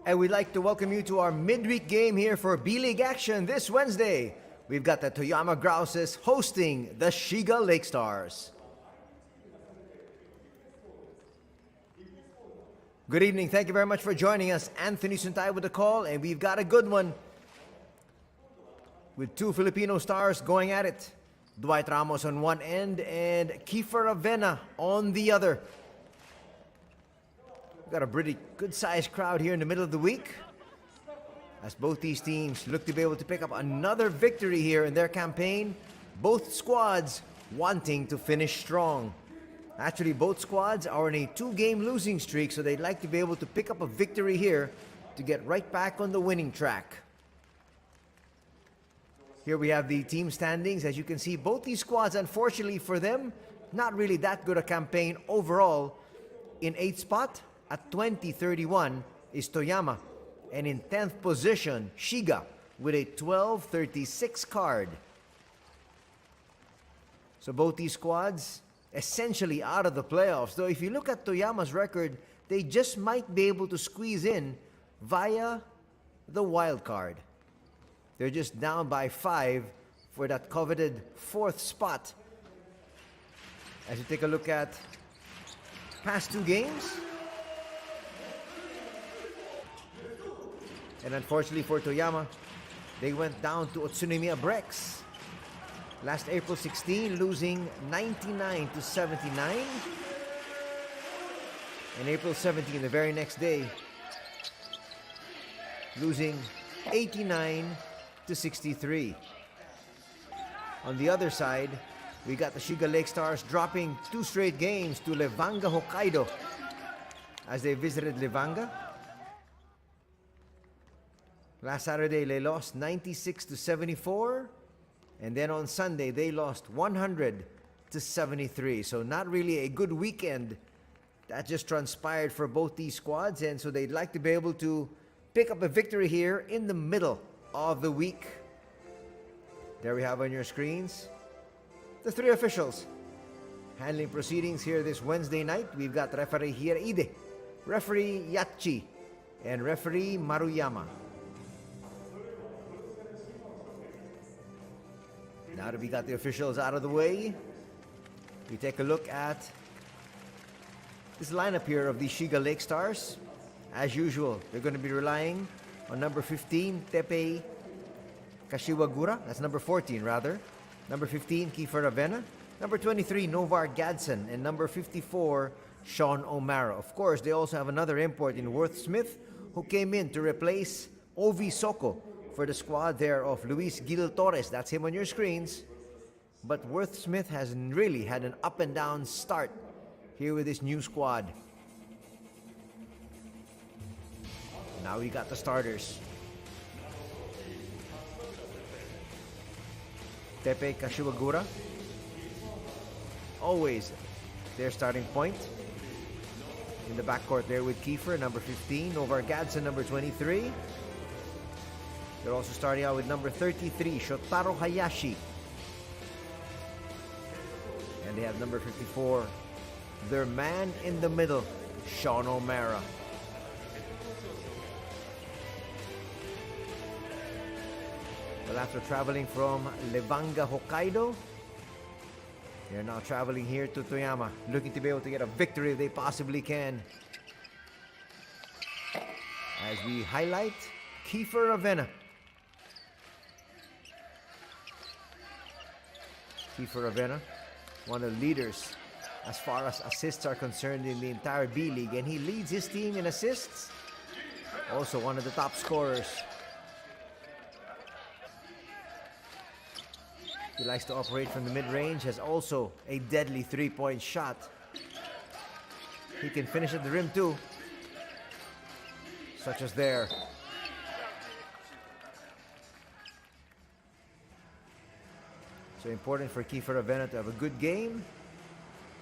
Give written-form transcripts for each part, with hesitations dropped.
And we'd like to welcome you to our midweek game here for B.LEAGUE action this Wednesday. We've got the TOYAMA Grouses hosting the SHIGA Lakestars. Good evening. Thank you very much for joining us. Anthony Suntay with the call, and we've got a good one with two Filipino stars going at it. Dwight Ramos on one end and Kiefer Avena on the other. We've got a pretty good-sized crowd here in the middle of the week, as both these teams look to be able to pick up another victory here in their campaign. Both squads wanting to finish strong. Actually, both squads are on a two-game losing streak, so they'd like to be able to pick up a victory here to get right back on the winning track. Here we have the team standings. As you can see, both these squads, unfortunately for them, not really that good a campaign overall. In 8th spot at 20-31 is Toyama. And in 10th position, Shiga with a 12-36 card. So both these squads essentially out of the playoffs. Though if you look at Toyama's record, they just might be able to squeeze in via the wild card. They're just down by 5 for that coveted 4th spot. As you take a look at past 2 games. And unfortunately for Toyama, they went down to Utsunomiya Brex last April 16, losing 99-79. And April 17, the very next day, losing 89-63. On the other side, we got the SHIGA Lakestars dropping 2 straight games to Levanga Hokkaido as they visited Levanga. Last Saturday, they lost 96-74. And then on Sunday, they lost 100-73. So not really a good weekend that just transpired for both these squads. And so they'd like to be able to pick up a victory here in the middle of the week. There we have on your screens the 3 officials handling proceedings here this Wednesday night. We've got referee Hiraide, referee Yachi, and referee Maruyama. Now that we got the officials out of the way, we take a look at this lineup here of the SHIGA Lakestars. As usual, they're going to be relying on number 15, Teppei Kashiwagura. That's number 14, rather. Number 15, Kiefer Avena. Number 23, Novar Gadsden. And number 54, Sean O'Mara. Of course, they also have another import in Worth Smith, who came in to replace Ovi Soko for the squad there of Luis Gil Torres. That's him on your screens. But Worth Smith has really had an up and down start here with this new squad. Now we got the starters. Teppei Kashiwagura, always their starting point. In the backcourt there with Kiefer, number 15. Novar Gadsden, number 23. They're also starting out with number 33, Shotaro Hayashi. And they have number 54, their man in the middle, Sean O'Mara. Well, after traveling from Levanga, Hokkaido, they're now traveling here to Toyama, looking to be able to get a victory if they possibly can. As we highlight Kiefer Avena. Kiefer Avena, one of the leaders as far as assists are concerned in the entire B-League, and he leads his team in assists. Also one of the top scorers. He likes to operate from the mid-range, has also a deadly 3-point shot. He can finish at the rim too, such as there. So important for Kiefer Avena to have a good game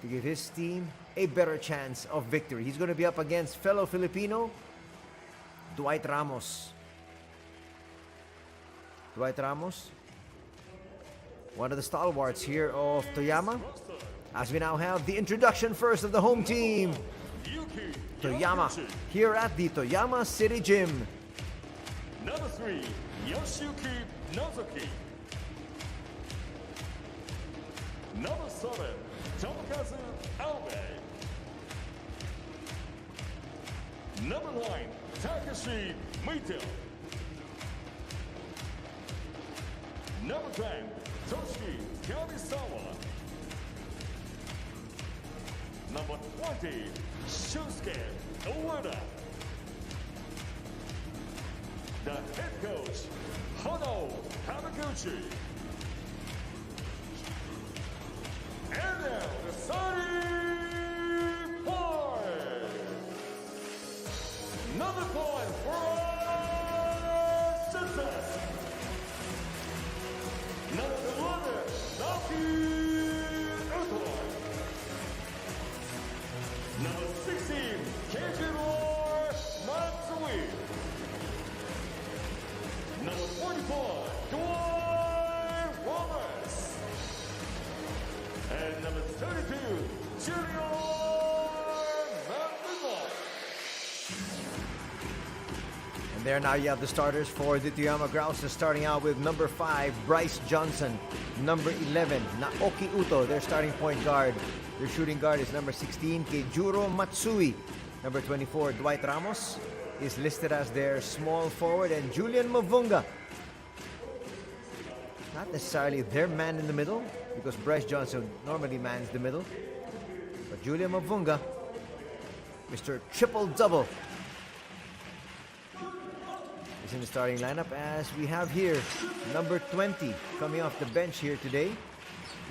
to give his team a better chance of victory. He's going to be up against fellow Filipino Dwight Ramos. Dwight Ramos, one of the stalwarts here of Toyama. As we now have the introduction first of the home team. Toyama here at the Toyama City Gym. Number 3, Yoshiyuki Nozaki. Number 7, Tomokazu Abe. Number 9, Takashi Mito. Number 10, Toshi Kamisawa. Number 20, Shusuke Ueda. The head coach, Hono Hamaguchi. And now the starting point. Another point for success. Number 11, Naoki Uto. Number 16, Keijiro Matsui. Number 44, Dwight Roberts. And number 32, Junior Mandela. And there now you have the starters for the Toyama Grouses, starting out with number 5, Bryce Johnson. Number 11, Naoki Uto, their starting point guard. Their shooting guard is number 16, Keijiro Matsui. Number 24, Dwight Ramos, is listed as their small forward, and Julian Mavunga, not necessarily their man in the middle, because Bryce Johnson normally mans the middle, but Julian Mavunga, Mr. Triple-Double, is in the starting lineup. As we have here, number 20, coming off the bench here today,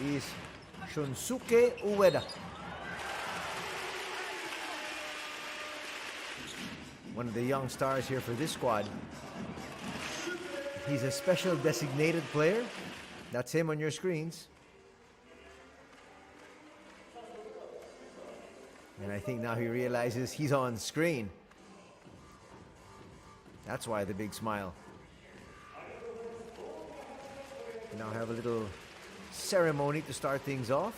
is Shunsuke Ueda. One of the young stars here for this squad. He's a special designated player. That's him on your screens. And I think now he realizes he's on screen. That's why the big smile. We now have a little ceremony to start things off.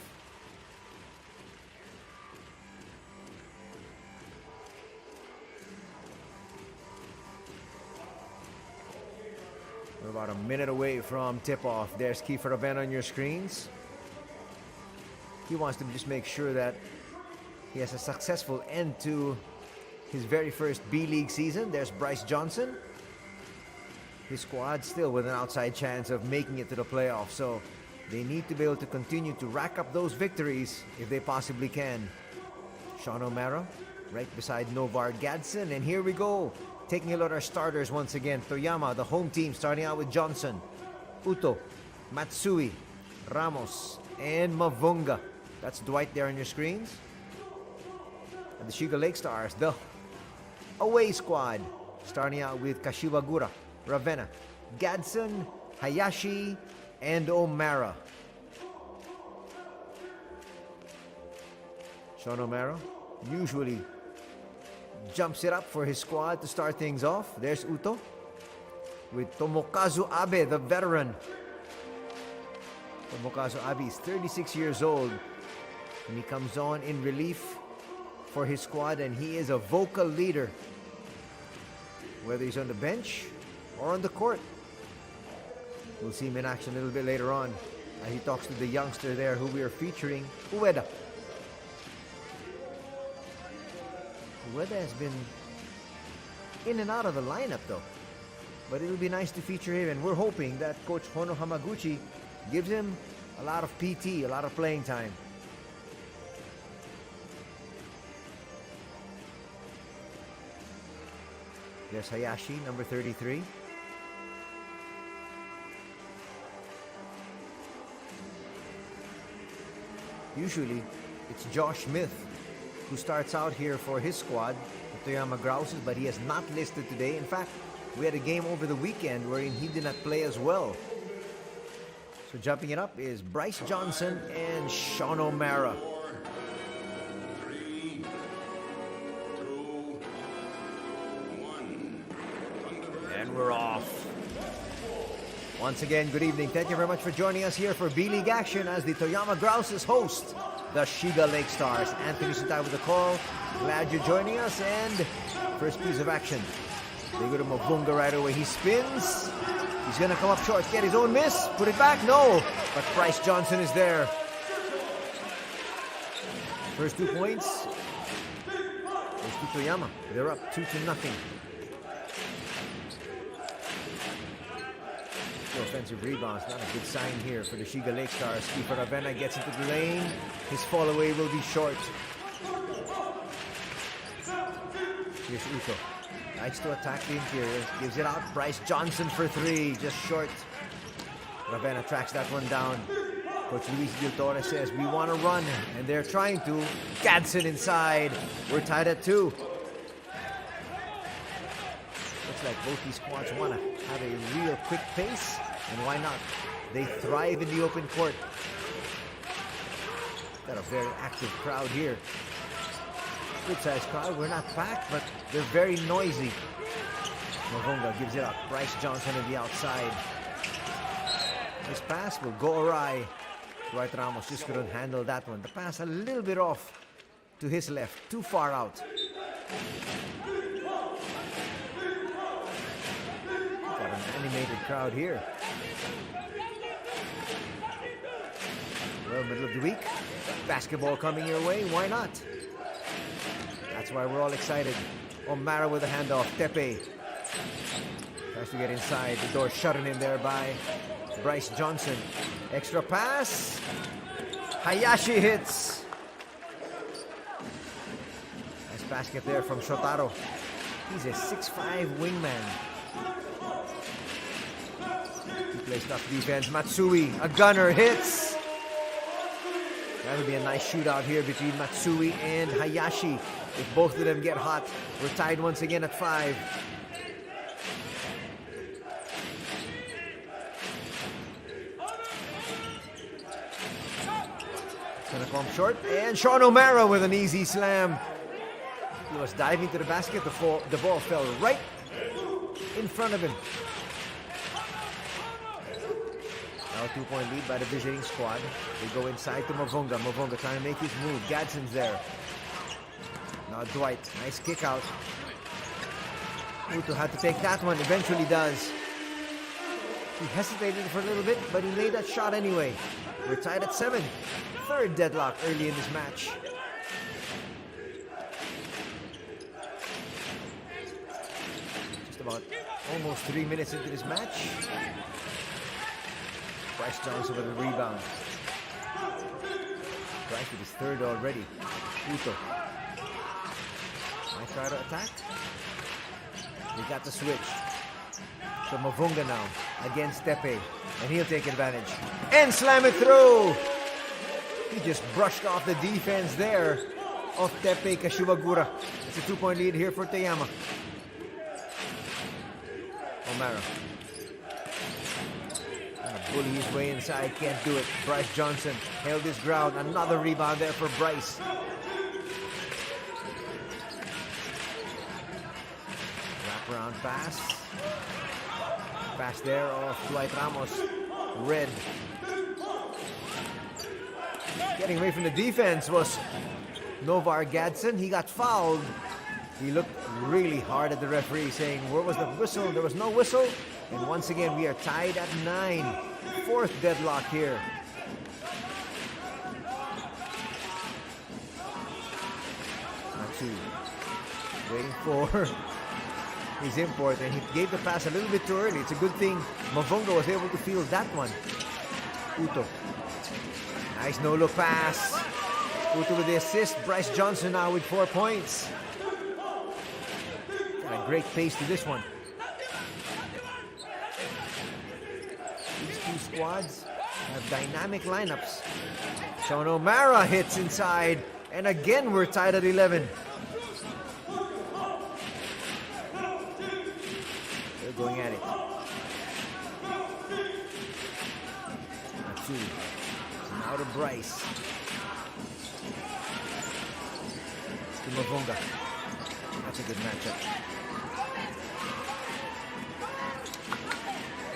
We're about a minute away from tip-off. There's Kiefer Aben on your screens. He wants to just make sure that he has a successful end to his very first B-League season. There's Bryce Johnson. His squad still with an outside chance of making it to the playoffs, so they need to be able to continue to rack up those victories if they possibly can. Sean O'Mara right beside Novar Gadsden, and here we go. Taking a look at our starters once again. Toyama, the home team, starting out with Johnson, Uto, Matsui, Ramos, and Mavunga. That's Dwight there on your screens. And the Shiga Lakestars, the away squad, starting out with Kashiwagura, Ravenna, Gadsden, Hayashi, and O'Mara. Sean O'Mara usually jumps it up for his squad to start things off. There's Uto with Tomokazu Abe, the veteran. Tomokazu Abe is 36 years old, and he comes on in relief for his squad, and he is a vocal leader, whether he's on the bench or on the court. We'll see him in action a little bit later on. He talks to the youngster there who we are featuring, Ueda. Ueda has been in and out of the lineup though, but it'll be nice to feature him, and we're hoping that Coach Hono Hamaguchi gives him a lot of PT, a lot of playing time. There's Hayashi, number 33. Usually, it's Josh Smith who starts out here for his squad, the Toyama Grouses, but he has not listed today. In fact, we had a game over the weekend wherein he did not play as well. So jumping it up is Bryce Johnson and Sean O'Mara. 3, 2, 1. And we're off. Once again, good evening. Thank you very much for joining us here for B-League action as the Toyama Grouses host the Shiga Lakestars. Anthony Sutai with the call. Glad you're joining us. And first piece of action. They go to Mavunga right away. He spins. He's going to come up short. Get his own miss. Put it back. No. But Bryce Johnson is there. First 2 points. Goes to Toyama. They're up 2-0. Offensive rebounds, not a good sign here for the Shiga Lakestars. Keeper Ravena gets into the lane. His fall away will be short. Here's Uto. Likes to attack the interior. Gives it out. Bryce Johnson for 3. Just short. Ravena tracks that one down. Coach Luis Del Torre says, we want to run. And they're trying to. Gadsden inside. We're tied at 2. Looks like both these squads want to have a real quick pace. And why not? They thrive in the open court. Got a very active crowd here. Good sized crowd. We're not packed, but they're very noisy. Mavunga gives it up. Bryce Johnson on the outside. This pass will go awry. Dwight Ramos just couldn't handle that one. The pass a little bit off to his left. Too far out. Got an animated crowd here. Well, middle of the week. Basketball coming your way. Why not? That's why we're all excited. O'Mara with a handoff. Tepe tries to get inside. The door shut in there by Bryce Johnson. Extra pass. Hayashi hits. Nice basket there from Shotaro. He's a 6'5" wingman. He plays tough defense. Matsui, a gunner, hits. That'll be a nice shootout here between Matsui and Hayashi. If both of them get hot, we're tied once again at 5. It's gonna come short, and Sean O'Mara with an easy slam. He was diving to the basket. The ball fell right in front of him. Now a 2-point lead by the visiting squad. They go inside to Mavunga. Mavunga trying to make his move. Gadsden's there. Now Dwight, nice kick out. Uto had to take that one, eventually does. He hesitated for a little bit, but he made that shot anyway. We're tied at 7. Third deadlock early in this match. Just about almost 3 minutes into this match. Bryce Johnson with a rebound. Bryce with his 3rd already. Uto. Might try to attack. They got the switch. So Mavunga now against Tepe. And he'll take advantage. And slam it through! He just brushed off the defense there of Tepe Kashiwagura. It's a 2-point lead here for Toyama. O'Mara. Bully his way inside, can't do it. Bryce Johnson held his ground. Another rebound there for Bryce. Wraparound pass. Pass there off Dwight Ramos. Red. Getting away from the defense was Novar Gadsden. He got fouled. He looked really hard at the referee saying, where was the whistle? There was no whistle. And once again, we are tied at 9. 4th deadlock here. Matsu waiting for his import, and he gave the pass a little bit too early. It's a good thing Mavunga was able to field that one. Uto. Nice no-look pass. Uto with the assist. Bryce Johnson now with 4 points. Got a great pace to this one. These two squads have dynamic lineups. Sean O'Mara hits inside, and again we're tied at 11. They're going at it. Matsu. Now to Bryce. To Mavunga. That's a good matchup.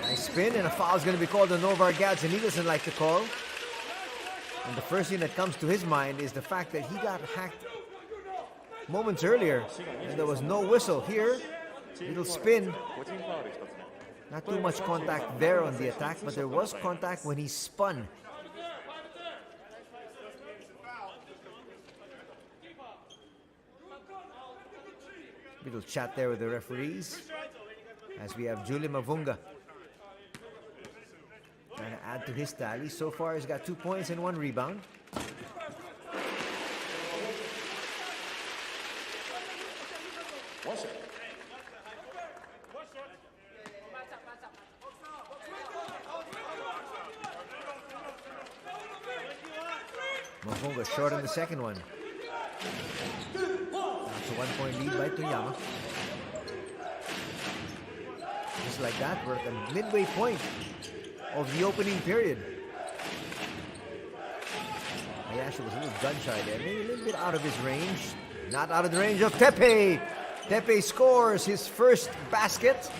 Nice spin, and a foul is going to be called on Novar Gadsden. He doesn't like the call. And the first thing that comes to his mind is the fact that he got hacked moments earlier and there was no whistle. Here, little spin. Not too much contact there on the attack, but there was contact when he spun. Little chat there with the referees as we have Julie Mavunga trying to add to his tally. So far he's got 2 points and 1 rebound. Mavunga short on the second one. That's a 1-point lead by Toyama. Just like that, we're at the midway point of the opening period. Hayashi was a little gun shy there, maybe a little bit out of his range. Not out of the range of Tepe. Tepe scores his first basket.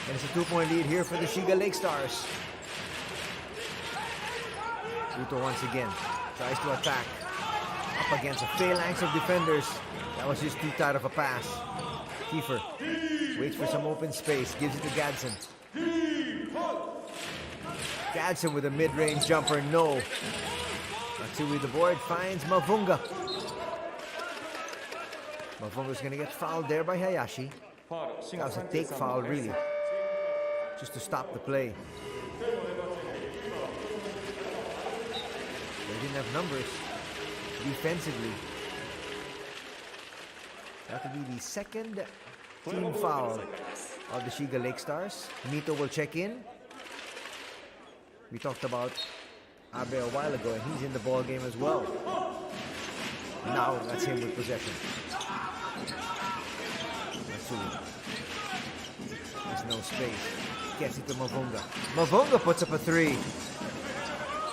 And it's a 2-point lead here for the Shiga Lakestars. Uto once again tries to attack. Up against a phalanx of defenders. That was just too tight of a pass. Kiefer waits for some open space, gives it to Gadsden. Gadsden with a mid-range jumper, no. Matsui the board finds Mavunga. Mavunga's gonna get fouled there by Hayashi. That was a take foul, really. Just to stop the play. They didn't have numbers defensively. That will be the second team foul of the Shiga Lakestars. Mito will check in. We talked about Abe a while ago, and he's in the ball game as well. Now that's him with possession. Matsui. There's no space. Gets it to Mavunga. Mavunga puts up a 3.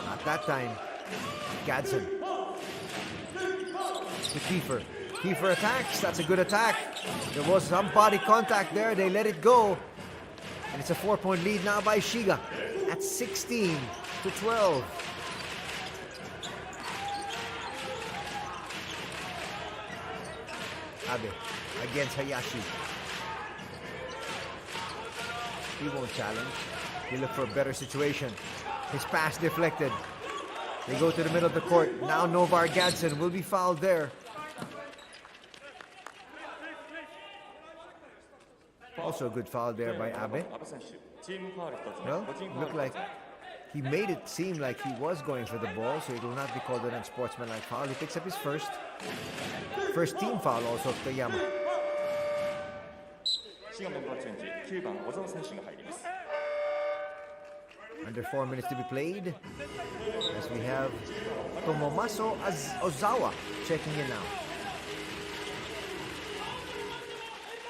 Not that time. Gadsden. To Kiefer. Kiefer attacks. That's a good attack. There was some body contact there. They let it go. And it's a 4-point lead now by Shiga at 16-12. Abe against Hayashi. He won't challenge. He look for a better situation. His pass deflected. They go to the middle of the court. Now Novar Gadsden will be fouled there. Also a good foul there by Abe. Well, looked like he made it seem like he was going for the ball, so it will not be called an unsportsmanlike foul. He picks up his first team foul also of Toyama. Under 4 minutes to be played, as we have Tomomaso Ozawa checking in now.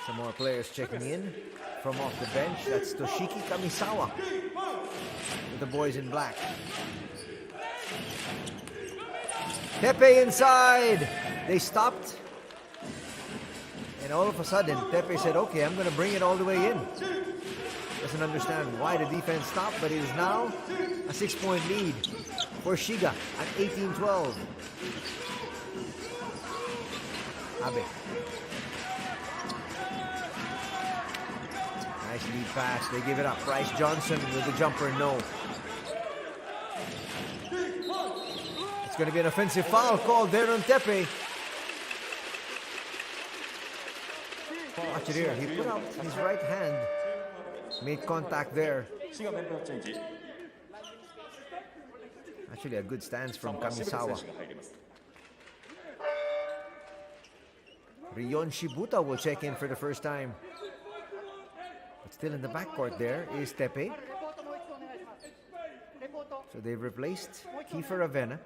Some more players checking in from off the bench. That's Toshiki Kamisawa with the boys in black. Tepe inside. They stopped. And all of a sudden, Tepe said, okay, I'm going to bring it all the way in. Doesn't understand why the defense stopped, but it is now a 6-point lead for Shiga at 18-12. Abe. Nice lead pass. They give it up. Bryce Johnson with the jumper, no. It's going to be an offensive foul called there on Tepe. Watch it here. He put out his right hand. Made contact there. Actually, a good stance from Kamisawa. Rion Shibuta will check in for the first time. But still in the backcourt there is Tepe. So they've replaced Kiefer Avena.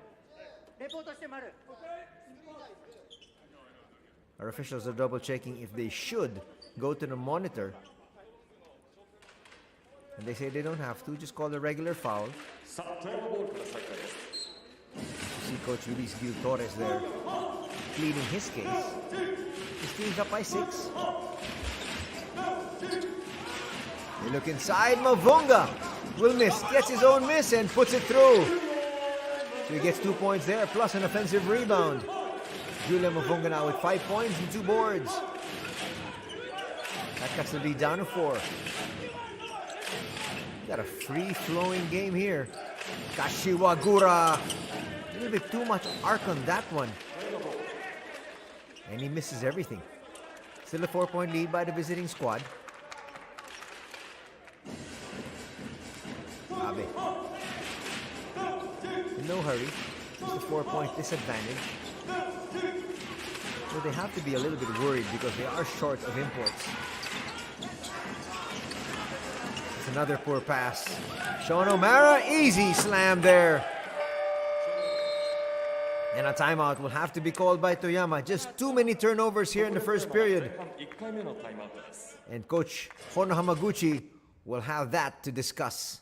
Our officials are double checking if they should go to the monitor. And they say they don't have to, just call a regular foul. You see Coach Luis Gil Torres there pleading his case. His team's up by 6. They look inside. Mavunga will miss. Gets his own miss and puts it through. So he gets 2 points there, plus an offensive rebound. Julia Mavunga now with 5 points and 2 boards. That cuts the lead down to 4. Got a free-flowing game here. Kashiwagura. A little bit too much arc on that one. And he misses everything. Still a 4-point lead by the visiting squad. Abe. In no hurry. Just a 4-point disadvantage. So they have to be a little bit worried because they are short of imports. It's another poor pass. Sean O'Mara, easy slam there. And a timeout will have to be called by Toyama. Just too many turnovers here in the first period. And Coach Hono Hamaguchi will have that to discuss.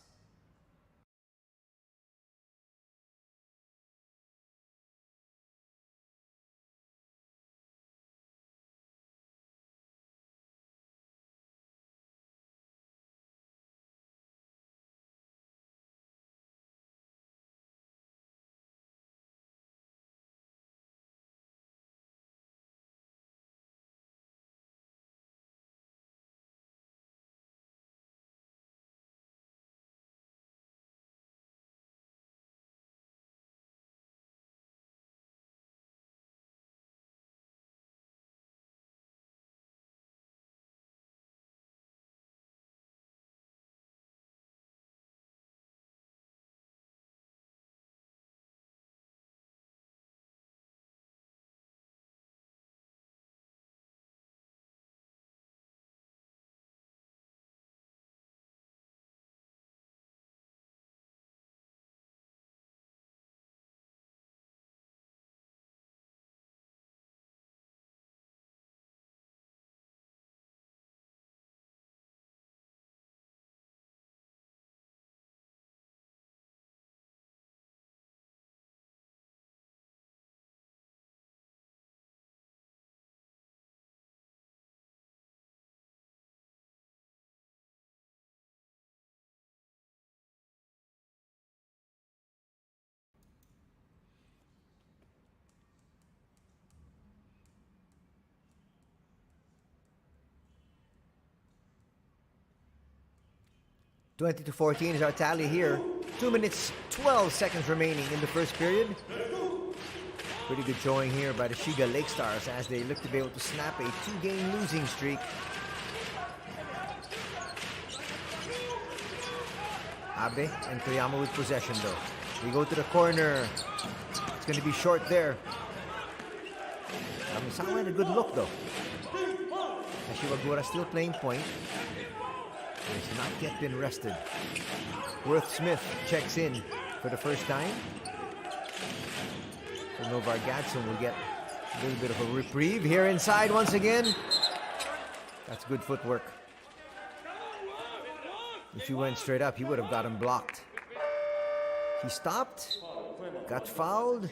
(20-14) is our tally here. 2 minutes, 12 seconds remaining in the first period. Pretty good showing here by the Shiga Lakestars as they look to be able to snap a 2-game losing streak. Abe and Toyama with possession though. We go to the corner. It's going to be short there. Kamisawa had a good look though. Kashiwagura still playing point. He's not yet been rested. Worth Smith checks in for the first time. So Novar Gadsden will get a little bit of a reprieve here inside once again. That's good footwork. If he went straight up, he would have got him blocked. He stopped, got fouled.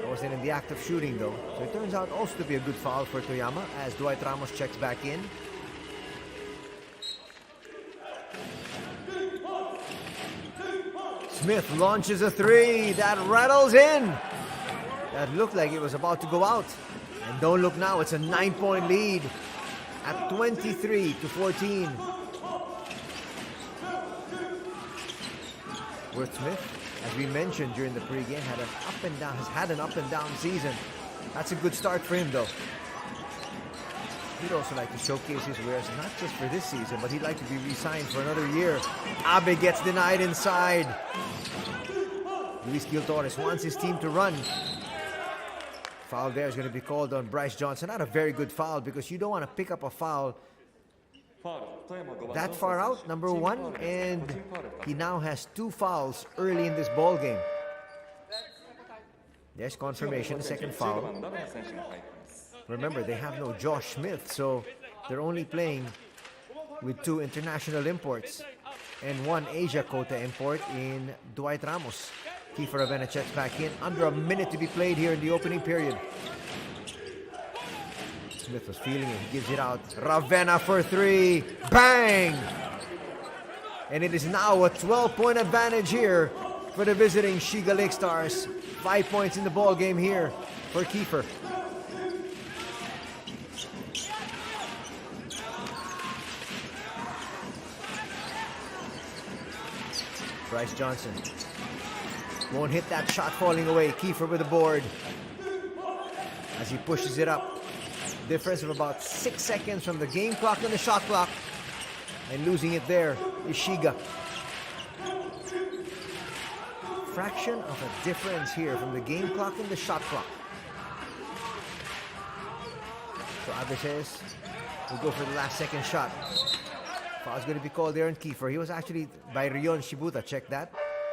Wasn't in the act of shooting though. So it turns out also to be a good foul for Toyama as Dwight Ramos checks back in. Smith launches a 3 that rattles in. That looked like it was about to go out. And don't look now, it's a 9-point lead at 23-14. Worth Smith, as we mentioned during the pregame, has had an up and down season. That's a good start for him though. He'd also like to showcase his wares, not just for this season, but he'd like to be re-signed for another year. Abe gets denied inside. Luis Gil Torres wants his team to run. Foul there is going to be called on Bryce Johnson. Not a very good foul because you don't want to pick up a foul that far out, number 1, and he now has 2 fouls early in this ball game. There's confirmation, the second foul. Remember, they have no Josh Smith, so they're only playing with 2 international imports and 1 Asia quota import in Dwight Ramos. Kiefer Avena checks back in. Under a minute to be played here in the opening period. Smith was feeling it. He gives it out. Ravenna for 3. Bang! And it is now a 12-point advantage here for the visiting Shiga Lakestars. 5 points in the ball game here for Kiefer. Bryce Johnson won't hit that shot, falling away. Kiefer with the board as he pushes it up. Difference of about 6 seconds from the game clock and the shot clock. And losing it there is Shiga. Fraction of a difference here from the game clock and the shot clock. So Abeses will go for the last second shot. Foul's going to be called there on Kiefer. He was actually, by Rion Shibuta, check that.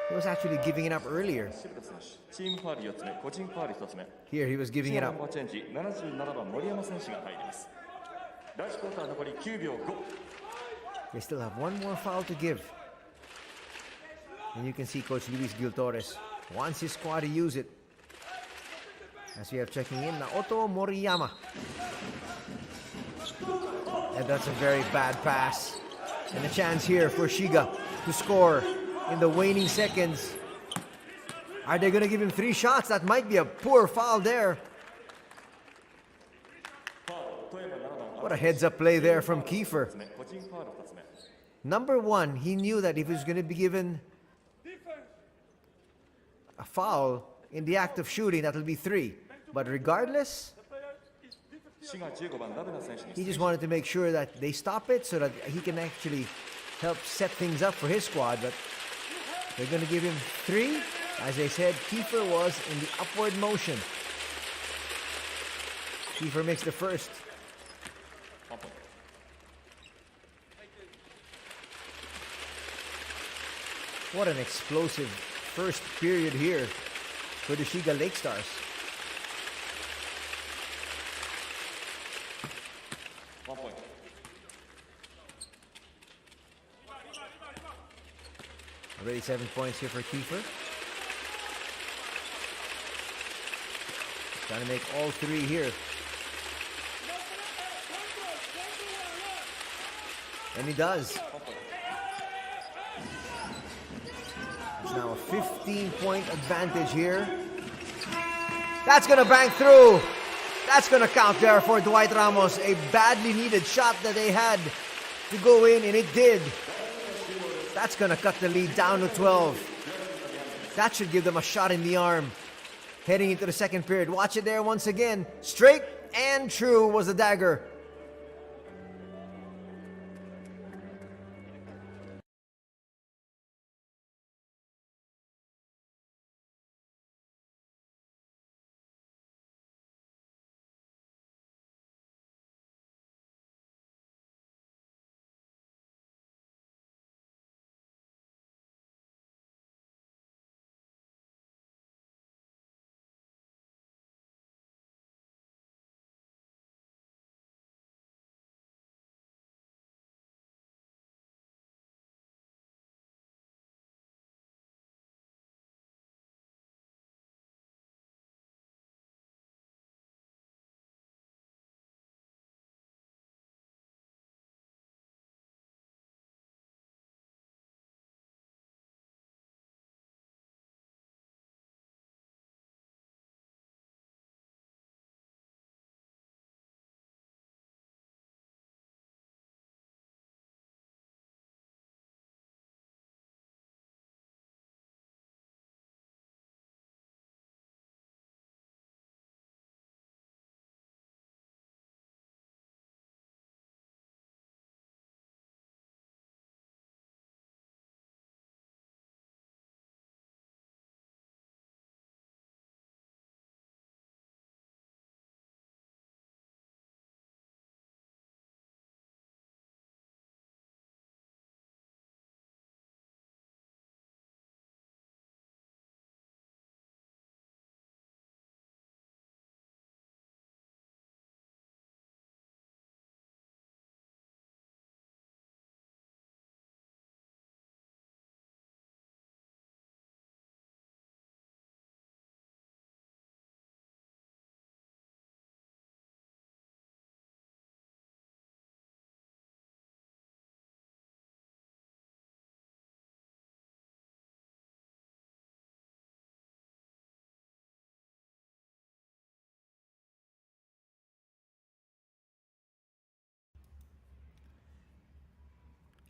He was actually giving it up earlier. Here he was giving it up. They still have one more foul to give. And you can see Coach Luis Gil Torres wants his squad to use it. As we have checking in, Naoto Moriyama. And that's a very bad pass. And a chance here for Shiga to score in the waning seconds. Are they going to give him 3 shots? That might be a poor foul there. What a heads-up play there from Kiefer. Number 1, he knew that if he was going to be given a foul in the act of shooting, that will be 3. But regardless, he just wanted to make sure that they stop it so that he can actually help set things up for his squad. But they're going to give him 3. As I said, Kiefer was in the upward motion. Kiefer makes the first. What an explosive first period here for the Shiga Lakestars. Already 7 points here for Kiefer. Trying to make all 3 here. And he does. It's now a 15-point advantage here. That's going to bank through. That's going to count there for Dwight Ramos. A badly needed shot that they had to go in, and it did. That's going to cut the lead down to 12. That should give them a shot in the arm heading into the second period. Watch it there once again. Straight and true was the dagger.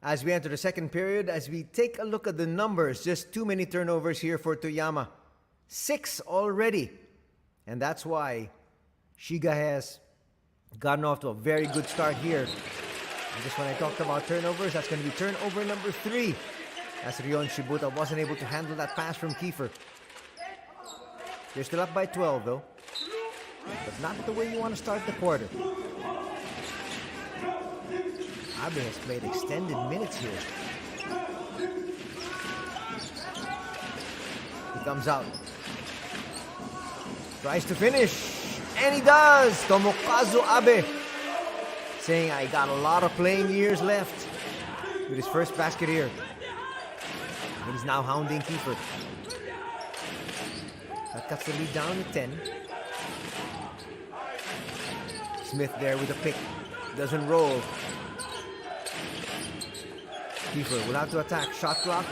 As we enter the second period, as we take a look at the numbers, just too many turnovers here for Toyama. 6 already. And that's why Shiga has gotten off to a very good start here. And just when I talked about turnovers, that's going to be turnover number 3. As Rion Shibuta wasn't able to handle that pass from Kiefer. They're still up by 12 though. But not the way you want to start the quarter. Abe has played extended minutes here. He comes out. Tries to finish. And he does! Tomokazu Abe saying, I got a lot of playing years left. With his first basket here. And he's now hounding Kiefer. That cuts the lead down to 10. Smith there with a pick. Doesn't roll. Kiefer will have to attack. Shot clock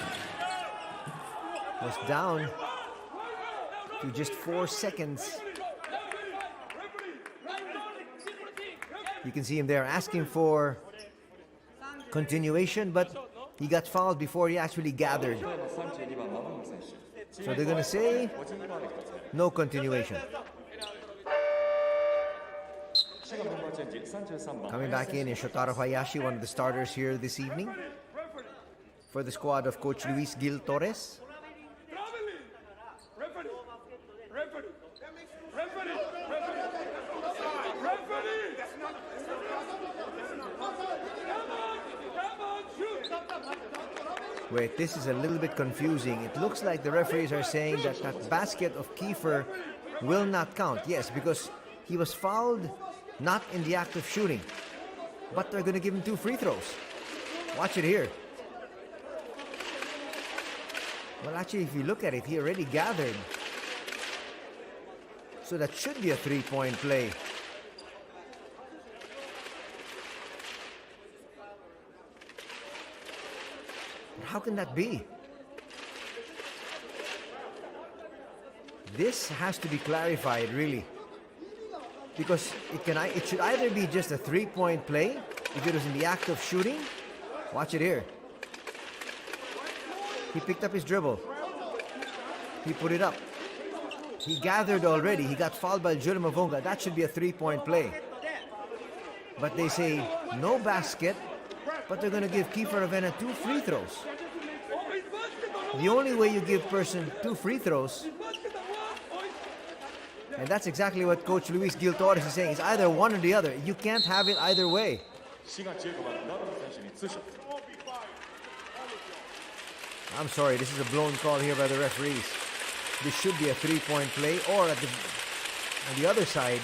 was down to just 4 seconds. You can see him there asking for continuation, but he got fouled before he actually gathered. So they're going to say no continuation. Coming back in is Shotaro Hayashi, one of the starters here this evening for the squad of Coach Luis Gil Torres. Wait, this is a little bit confusing. It looks like the referees are saying that that basket of Kiefer will not count. Yes, because he was fouled not in the act of shooting. But they're going to give him 2 free throws. Watch it here. Well, actually, if you look at it, he already gathered. So that should be a 3-point play. How can that be? This has to be clarified, really. Because it should either be just a 3-point play, if it was in the act of shooting. Watch it here. He picked up his dribble. He put it up. He gathered already. He got fouled by Jure Mavonga. That should be a 3-point play. But they say no basket, but they're going to give Kiefer Avena 2 free throws. The only way you give person 2 free throws, and that's exactly what Coach Luis Gil Torres is saying, is either one or the other. You can't have it either way. I'm sorry, this is a blown call here by the referees. This should be a 3-point play, or on the other side,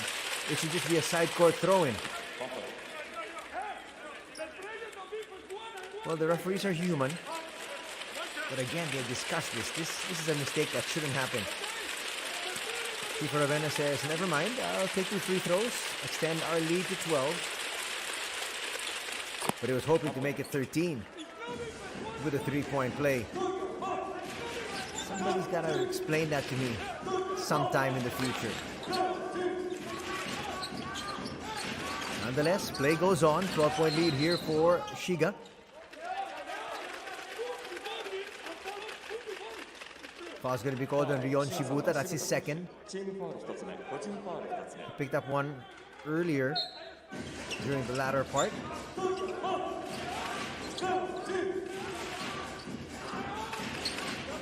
it should just be a side court throw-in. Well, the referees are human. But again, they discussed this. This is a mistake that shouldn't happen. Kiefer Avena says, never mind, I'll take 2 free throws, extend our lead to 12. But he was hoping to make it 13 with a 3-point play. Somebody's got to explain that to me sometime in the future. Nonetheless, play goes on. 12-point lead here for Shiga. Foul's going to be called on Rion Shibuta. That's his second. He picked up one earlier during the latter part.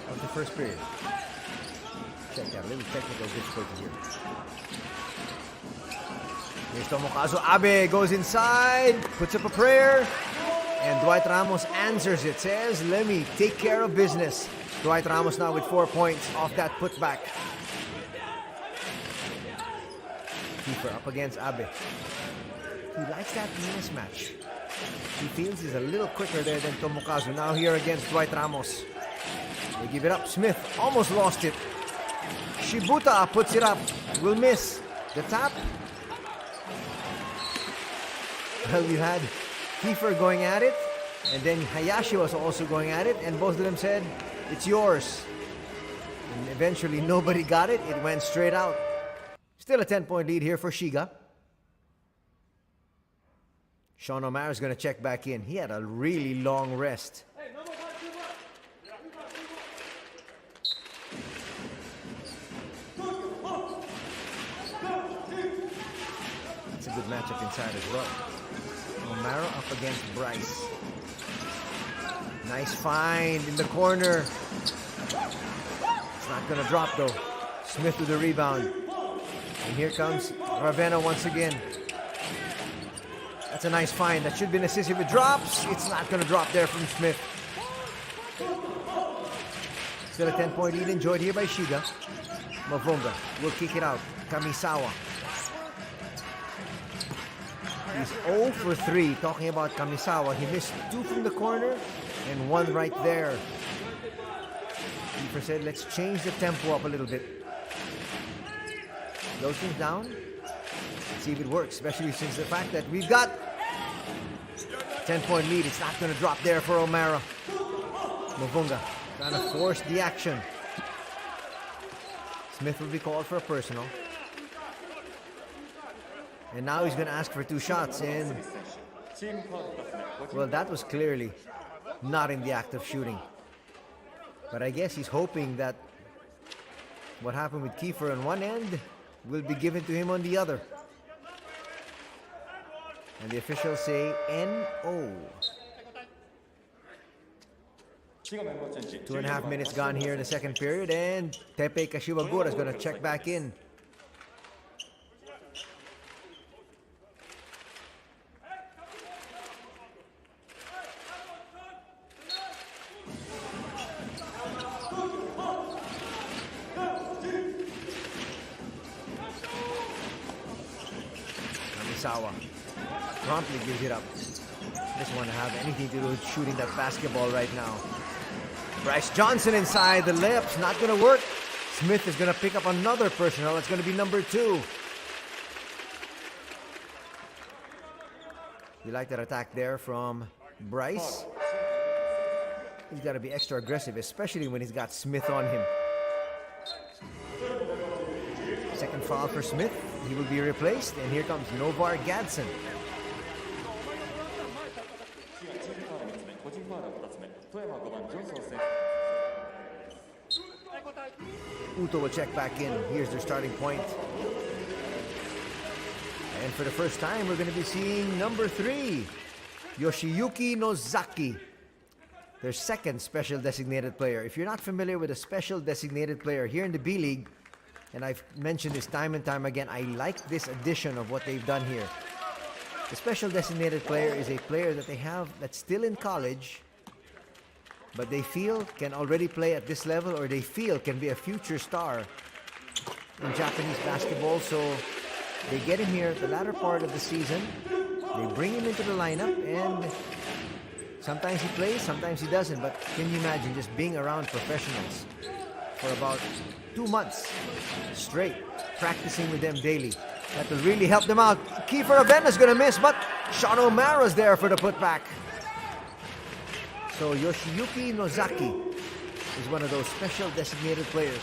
Of the first period. Check that, a little technical difficulty here. Here's Tomokazu Abe, goes inside, puts up a prayer, and Dwight Ramos answers it, says, let me take care of business. Dwight Ramos now with 4 points off that putback. Keeper up against Abe. He likes that mismatch. He feels he's a little quicker there than Tomokazu. Now here against Dwight Ramos. They give it up. Smith almost lost it. Shibuta puts it up. Will miss. The tap. Well, you had Kiefer going at it, and then Hayashi was also going at it, and both of them said, it's yours. And eventually nobody got it. It went straight out. Still a 10-point lead here for Shiga. Sean O'Mara is going to check back in. He had a really long rest. That's a good matchup inside as well. O'Mara up against Bryce. Nice find in the corner. It's not going to drop though. Smith with the rebound. And here comes Ravenna once again. That's a nice find. That should be an assist if it drops. It's not going to drop there from Smith. Still a 10-point lead enjoyed here by Shiga. Mavunga will kick it out. Kamisawa. He's 0 for 3. Talking about Kamisawa, he missed 2 from the corner and 1 right there. Kiefer said, let's change the tempo up a little bit. Those things down. See if it works, especially since the fact that we've got 10-point lead. It's not going to drop there for O'Mara. Mavunga trying to force the action. Smith will be called for a personal. And now he's going to ask for 2 shots. And, well, that was clearly not in the act of shooting. But I guess he's hoping that what happened with Kiefer on one end will be given to him on the other. And the officials say NO. 2.5 minutes gone here in the second period, and Tepe Kashiwagura is going to check back in. Kamisawa promptly gives it up. Doesn't want to have anything to do with shooting that basketball right now. Bryce Johnson inside, the layup's not going to work. Smith is going to pick up another personal. It's going to be number 2. You like that attack there from Bryce? He's got to be extra aggressive, especially when he's got Smith on him. Second foul for Smith. He will be replaced, and here comes Novar Gadsden. Uto will check back in. Here's their starting point. And for the first time, we're going to be seeing number 3, Yoshiyuki Nozaki, their second special designated player. If you're not familiar with a special designated player here in the B-League, and I've mentioned this time and time again, I like this addition of what they've done here. The special designated player is a player that they have that's still in college, but they feel can already play at this level, or they feel can be a future star in Japanese basketball. So they get him here at the latter part of the season. They bring him into the lineup, and sometimes he plays, sometimes he doesn't. But can you imagine just being around professionals for about 2 months straight, practicing with them daily? That will really help them out. Kiefer Ravenna's going to miss, but Sean O'Mara's there for the putback. So Yoshiyuki Nozaki is one of those special designated players.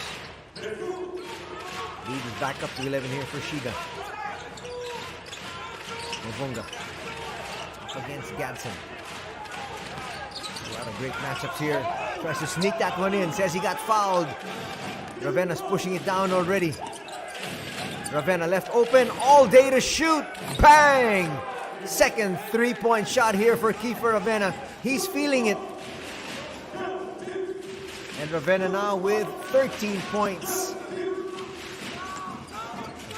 Lead is back up to 11 here for Shiga. Mavunga up against Gadsden. A lot of great matchups here. Tries to sneak that one in. Says he got fouled. Ravenna's pushing it down already. Ravenna left open all day to shoot. Bang! Second 3-point shot here for Kiefer Ravenna. He's feeling it. And Ravenna now with 13 points.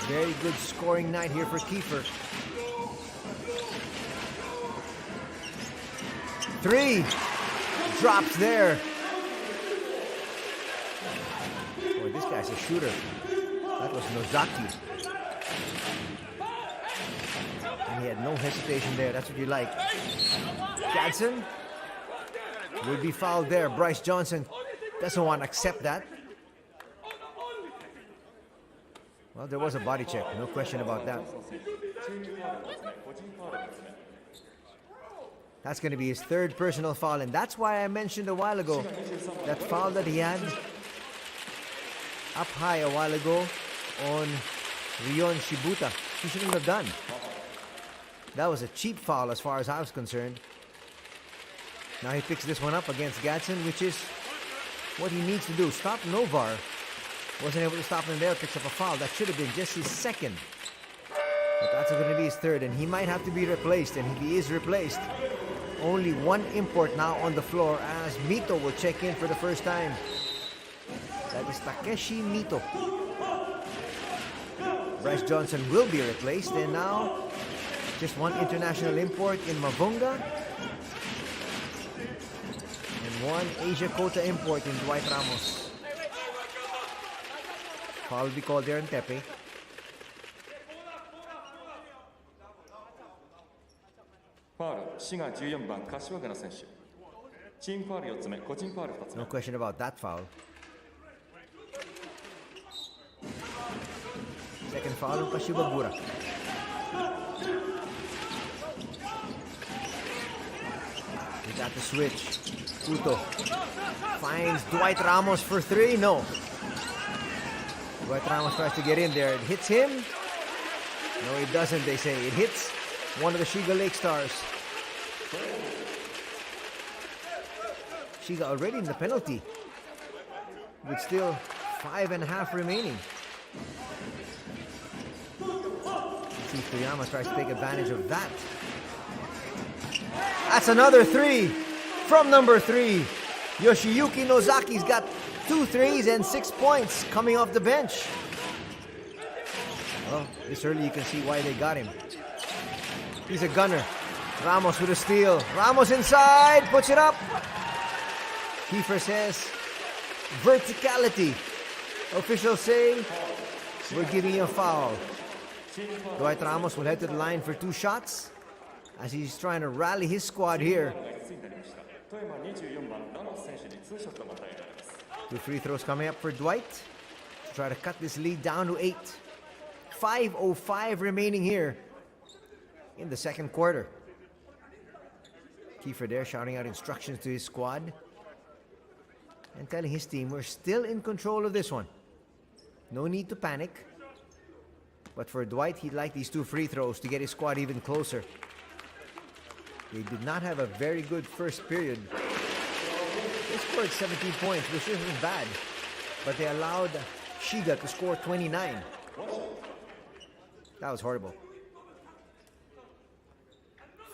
Very good scoring night here for Kiefer. 3 drops there. Boy, this guy's a shooter. That was Nozaki. And he had no hesitation there. That's what you like. Gadsden will be fouled there. Bryce Johnson doesn't want to accept that. Well, there was a body check. No question about that. That's going to be his 3rd personal foul. And that's why I mentioned a while ago that foul that he had up high a while ago on Rion Shibuta. He shouldn't have done. That was a cheap foul as far as I was concerned. Now he picks this one up against Gadsden, which is what he needs to do. Stop Novar. Wasn't able to stop him there, picks up a foul. That should have been just his second. But that's going to be his third, and he might have to be replaced. And if he is replaced, only one import now on the floor as Mito will check in for the first time. That is Takeshi Mito. Bryce Johnson will be replaced, and now just one international import in Mavunga. And one Asia Quota import in Dwight Ramos. Foul will be called there in Tepe. No question about that foul. Second foul of Kashibagura. He got the switch. Uto finds Dwight Ramos for three. No. Dwight Ramos tries to get in there. It hits him. No, it doesn't, they say. It hits one of the Shiga Lakestars. Shiga already in the penalty with still 5.5 remaining. Let's see if Toyama tries to take advantage of that. That's another three from number 3. Yoshiyuki Nozaki's got 2 threes and 6 points coming off the bench. Well, this early you can see why they got him. He's a gunner. Ramos with a steal. Ramos inside, puts it up. Kiefer says, verticality. Officials say, we're giving you a foul. Dwight Ramos will head to the line for 2 shots as he's trying to rally his squad here. 2 free throws coming up for Dwight to try to cut this lead down to 8. 5:05 remaining here in the second quarter. Kiefer there shouting out instructions to his squad and telling his team we're still in control of this one. No need to panic. But for Dwight, he'd like these 2 free throws to get his squad even closer. They did not have a very good first period. They scored 17 points, which isn't bad. But they allowed Shiga to score 29. That was horrible.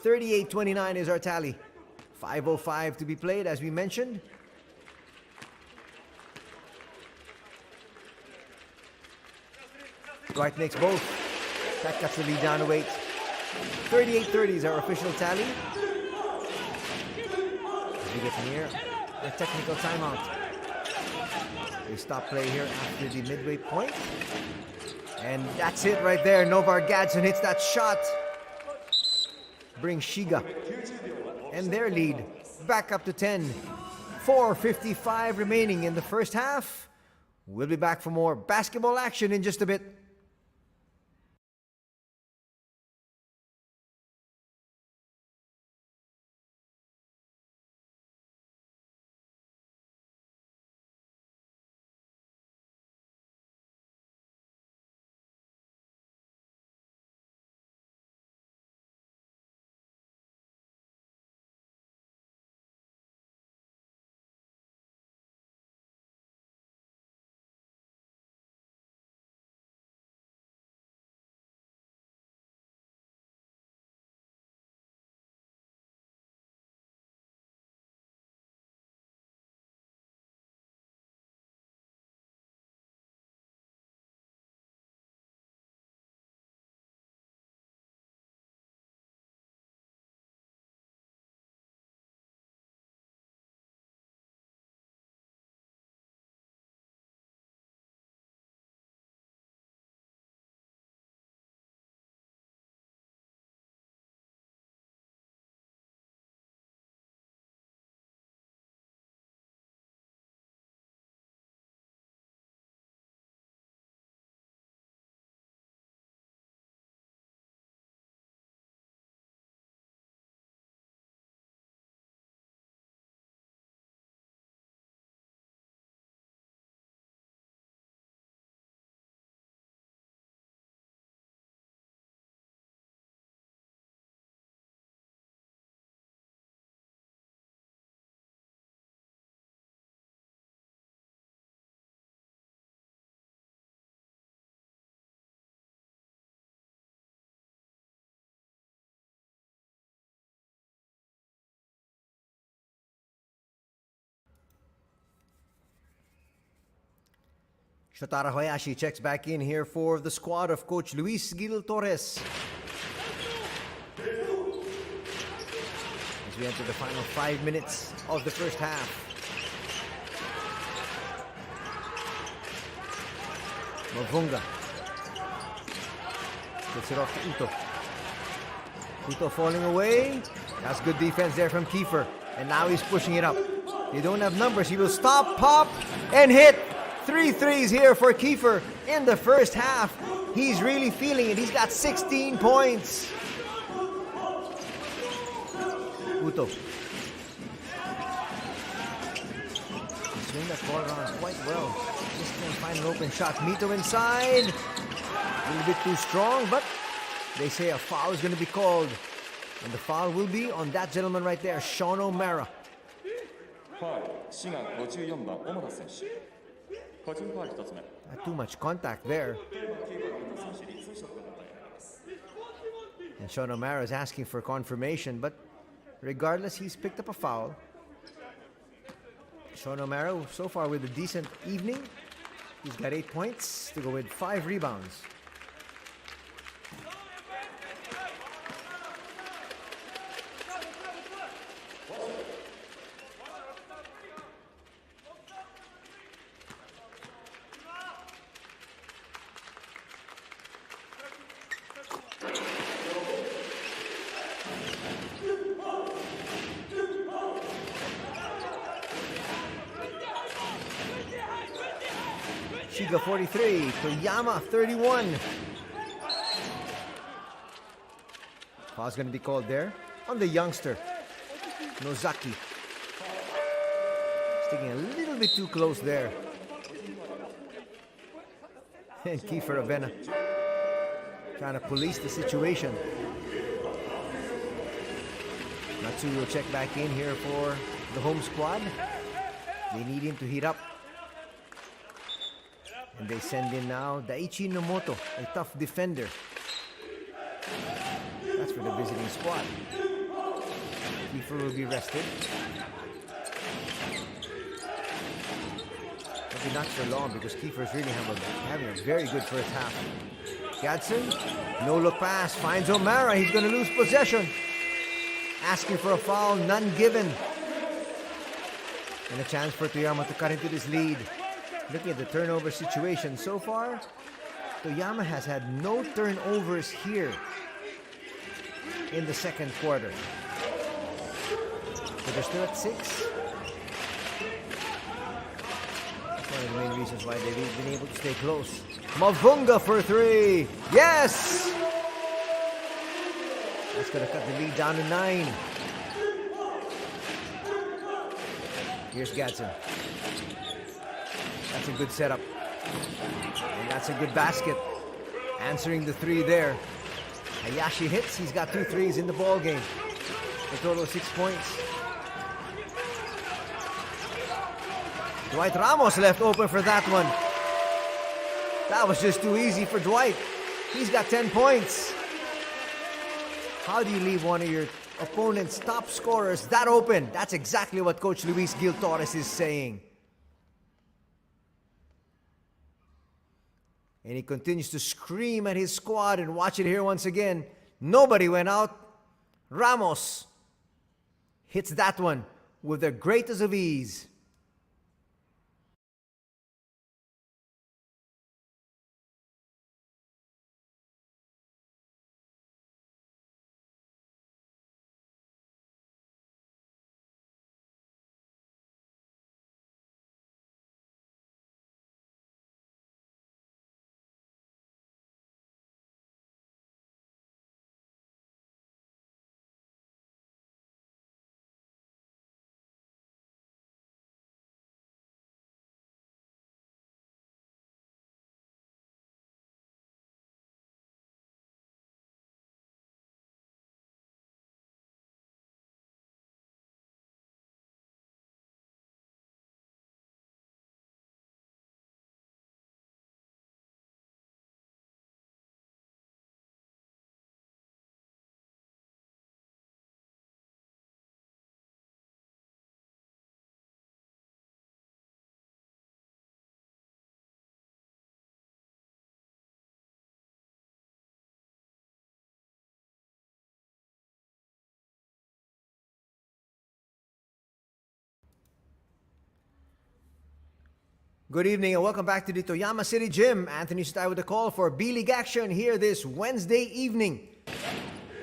38-29 is our tally. 5:05 to be played, as we mentioned. Dwight makes both. That cuts the lead down to 8. 38-30 is our official tally. As we get near a technical timeout. They stop play here after the midway point. And that's it right there. Novar Gadsden hits that shot. Brings Shiga and their lead back up to 10. 4:55 remaining in the first half. We'll be back for more basketball action in just a bit. Shotaro Hayashi checks back in here for the squad of Coach Luis Gil Torres. As we enter the final 5 minutes of the first half. Mavunga gets it off to Uto. Uto falling away. That's good defense there from Kiefer. And now he's pushing it up. They don't have numbers. He will stop, pop, and hit. 3 threes here for Kiefer in the first half. He's really feeling it. He's got 16 points. Uto. He's swinging that ball around quite well. Just can't find an open shot. Mito inside. A little bit too strong, but they say a foul is going to be called. And the foul will be on that gentleman right there, Sean O'Mara. ファウル、滋賀54番、小野田選手。個人ファウル1つ目。 Not too much contact there. And Sean O'Mara is asking for confirmation, but regardless, he's picked up a foul. Sean O'Mara, so far with a decent evening. He's got 8 points to go with 5 rebounds. Shiga 43, Toyama 31. Foul's going to be called there on the youngster, Nozaki. Sticking a little bit too close there. And Kiefer Avena trying to police the situation. Natsu will check back in here for the home squad. They need him to heat up. And they send in now Daichi Nomoto, a tough defender. That's for the visiting squad. Kiefer will be rested. Maybe not for long because Kiefer's really having a very good first half. Gadsden, no look pass, finds O'Mara. He's going to lose possession. Asking for a foul, none given. And a chance for Toyama to cut into this lead. Looking at the turnover situation so far, Toyama has had no turnovers here in the second quarter. But they're still at 6. That's one of the main reasons why they've been able to stay close. Mavunga for 3. Yes! That's going to cut the lead down to 9. Here's Gadsden. That's a good setup. And that's a good basket. Answering the 3 there. Hayashi hits. He's got 2 threes in the ball game. A total of 6 points. Dwight Ramos left open for that one. That was just too easy for Dwight. He's got 10 points. How do you leave one of your opponent's top scorers that open? That's exactly what Coach Luis Gil Torres is saying. And he continues to scream at his squad, and watch it here once again. Nobody went out. Ramos hits that one with the greatest of ease. Good evening and welcome back to the Toyama City Gym. Anthony Sutai with the call for B.LEAGUE action here this Wednesday evening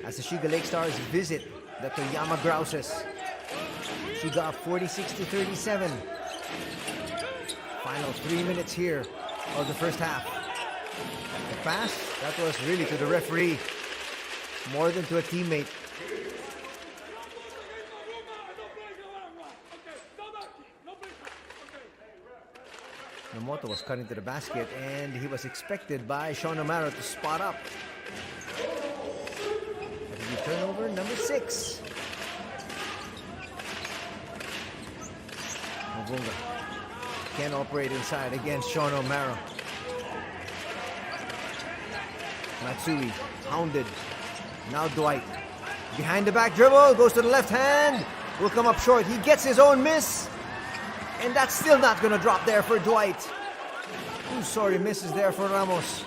as the Shiga Lakestars visit the Toyama Grouses. Shiga up 46-37. Final 3 minutes here of the first half. The pass, that was really to the referee more than to a teammate. Nomoto was cut into the basket and he was expected by Sean O'Mara to spot up. That'll be turnover number 6. Mavunga can't operate inside against Sean O'Mara. Matsui hounded. Now Dwight. Behind the back dribble, goes to the left hand. Will come up short. He gets his own miss. And that's still not going to drop there for Dwight. Two sorry misses there for Ramos.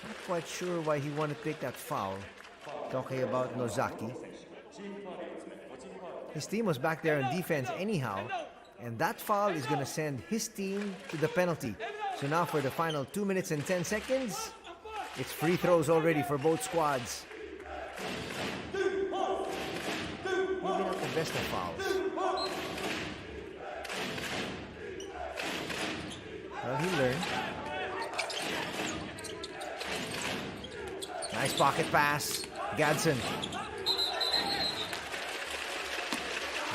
Not quite sure why he wanted to take that foul. Talking about Nozaki. His team was back there on defense anyhow. And that foul is going to send his team to the penalty. So now for the final 2 minutes and 10 seconds, it's free throws already for both squads. Maybe not the best of fouls. Well, he learned. Nice pocket pass. Gadsden.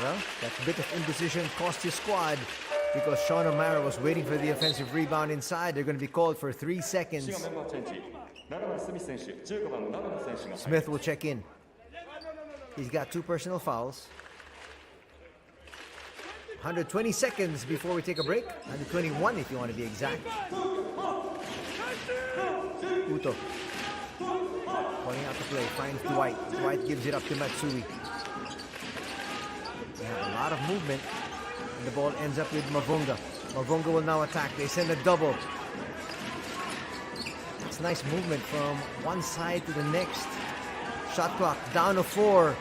Well, that bit of indecision cost his squad because Sean O'Mara was waiting for the offensive rebound inside. They're going to be called for 3 seconds. Smith will check in. He's got 2 personal fouls. 120 seconds before we take a break. 121 if you want to be exact. Uto. Pointing out the play. Finds Dwight. Dwight gives it up to Matsui. They have a lot of movement. And the ball ends up with Mavunga. Mavunga will now attack. They send a double. It's nice movement from one side to the next. Shot clock down to 4.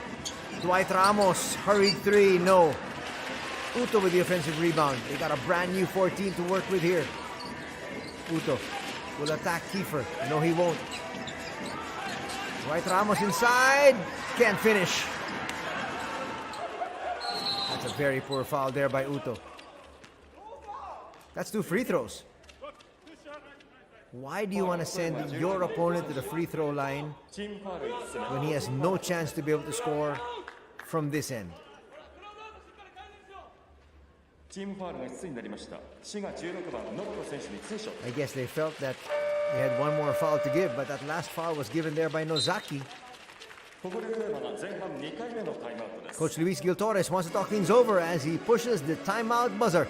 Dwight Ramos, hurried 3, no. Uto with the offensive rebound. They got a brand new 14 to work with here. Uto will attack Kiefer. No, he won't. Dwight Ramos inside. Can't finish. That's a very poor foul there by Uto. That's 2 free throws. Why do you want to send your opponent to the free throw line when he has no chance to be able to score from this end? I guess they felt that they had one more foul to give, but that last foul was given there by Nozaki. Coach Luis Gil Torres wants to talk things over as he pushes the timeout buzzer.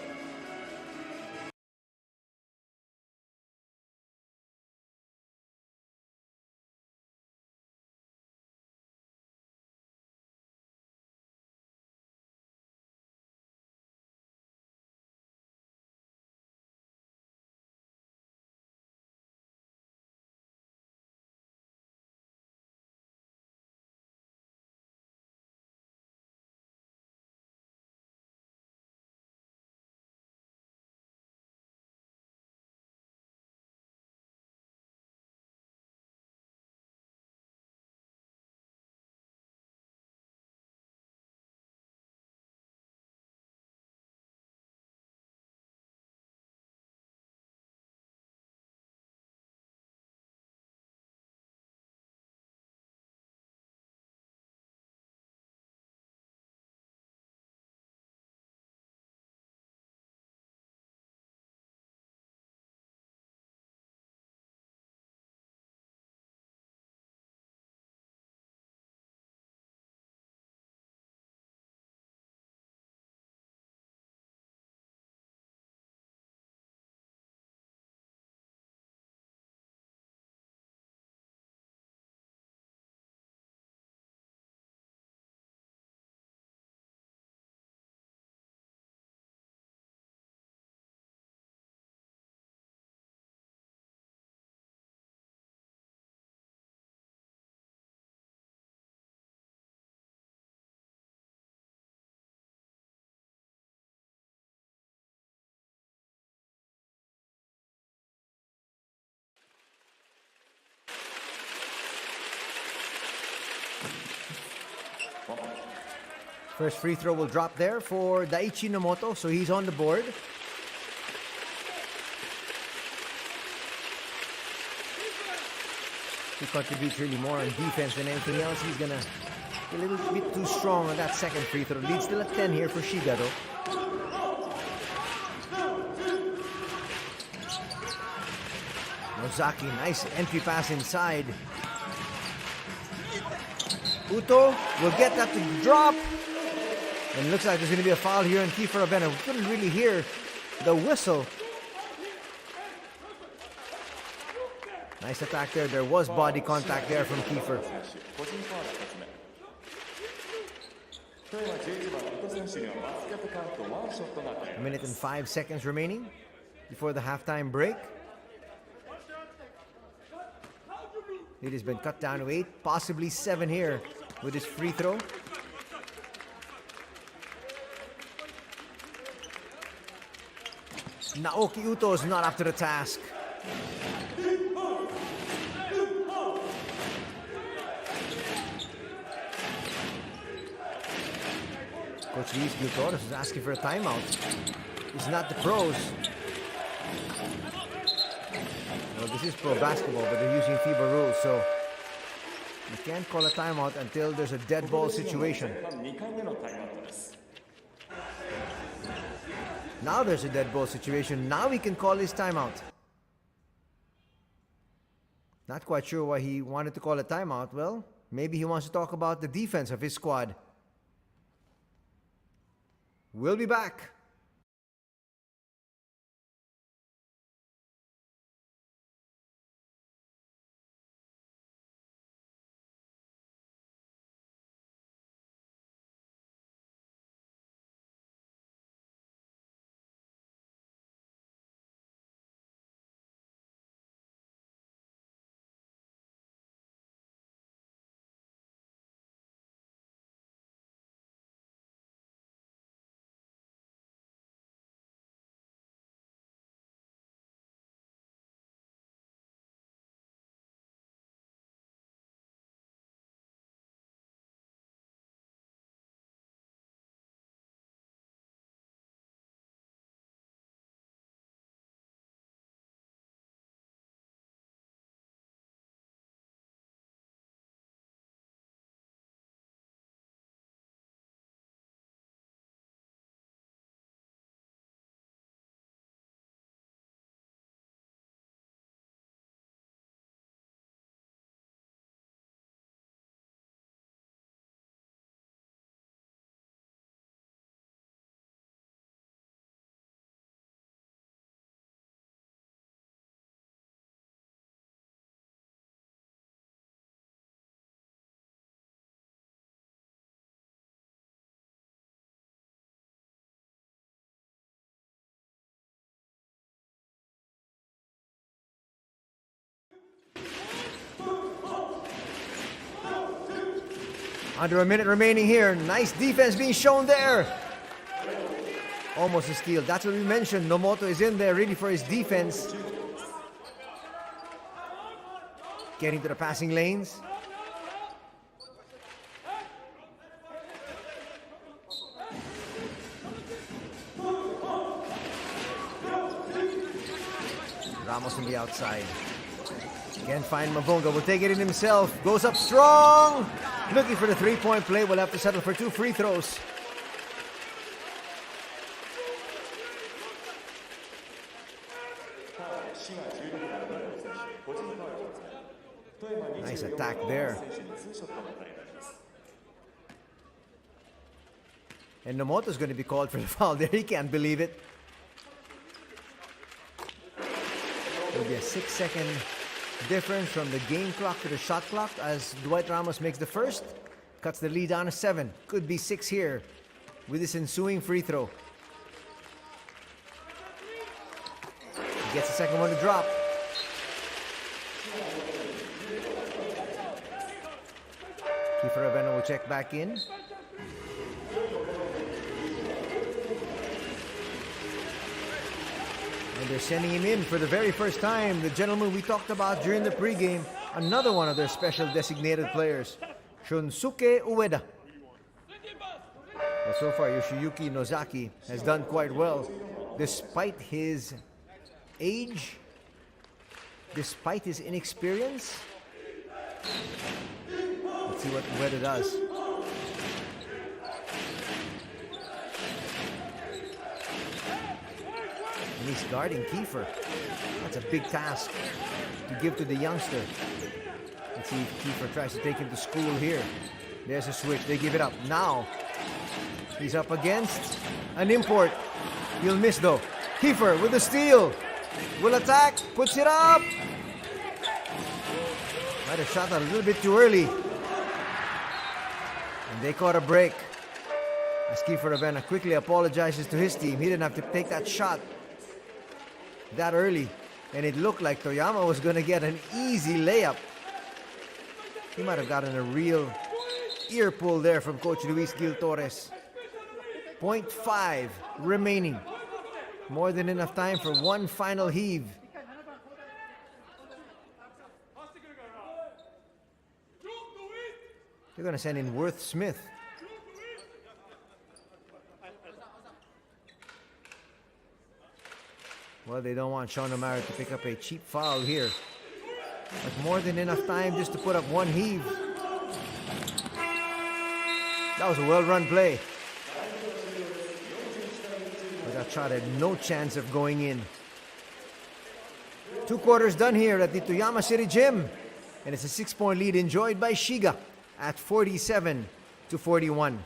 First free throw will drop there for Daichi Nomoto, so he's on the board. He contributes really more on defense than anything else. He's gonna be a little bit too strong on that second free throw. Lead still at 10 here for Shiga though. Nozaki, nice entry pass inside. Uto will get that to drop. And it looks like there's going to be a foul here on Kiefer Abena. We couldn't really hear the whistle. Nice attack there. There was body contact there from Kiefer. A minute and 5 seconds remaining before the halftime break. It has been cut down to 8, possibly 7 here with his free throw. Naoki Uto is not up to the task. Coach Luis Gutierrez is asking for a timeout. It's not the pros. Well, this is pro basketball, but they're using FIBA rules, so you can't call a timeout until there's a dead ball situation. Now there's a dead ball situation. Now he can call his timeout. Not quite sure why he wanted to call a timeout. Well, maybe he wants to talk about the defense of his squad. We'll be back. Under a minute remaining here. Nice defense being shown there. Almost a steal. That's what we mentioned. Nomoto is in there ready for his defense. Getting to the passing lanes. Ramos on the outside. Can't find Mavonga. Will take it in himself. Goes up strong. Looking for the three-point play. Will have to settle for 2 free throws. Nice attack there. And Nomoto's going to be called for the foul there. He can't believe it. It'll be a 6-second difference from the game clock to the shot clock as Dwight Ramos makes the first. Cuts the lead down to 7. Could be 6 here with this ensuing free throw. He gets the second one to drop. Kiefer Abena will check back in. And they're sending him in for the very first time. The gentleman we talked about during the pregame. Another one of their special designated players. Shunsuke Ueda. Well, so far, Yoshiyuki Nozaki has done quite well despite his age, despite his inexperience. Let's see what Ueda does. And he's guarding Kiefer. That's a big task to give to the youngster. Let's see if Kiefer tries to take him to school here. There's a switch. They give it up. Now, he's up against an import. He'll miss though. Kiefer with the steal. Will attack. Puts it up. Might have shot that a little bit too early. And they caught a break. As Kiefer Ravena quickly apologizes to his team. He didn't have to take that shot that early. And it looked like Toyama was going to get an easy layup. He might have gotten a real ear pull there from Coach Luis Gil Torres. 0.5 remaining. More than enough time for one final heave. They're going to send in Worth Smith. Well, they don't want Sean O'Mara to pick up a cheap foul here. But more than enough time just to put up one heave. That was a well-run play. But that shot had no chance of going in. 2 quarters done here at the Toyama City Gym. And it's a 6-point lead enjoyed by Shiga at 47-41.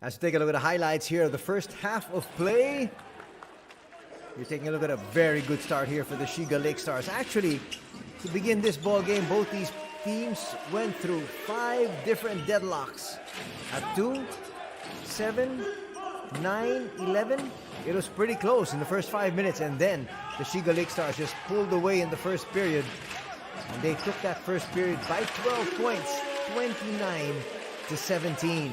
As we take a look at the highlights here of the first half of play, you're taking a look at a very good start here for the Shiga Lakestars. Actually, to begin this ball game, both these teams went through 5 different deadlocks. At 2, 7, 9, 11. It was pretty close in the first 5 minutes, and then the Shiga Lakestars just pulled away in the first period. And they took that first period by 12 points, 29-17.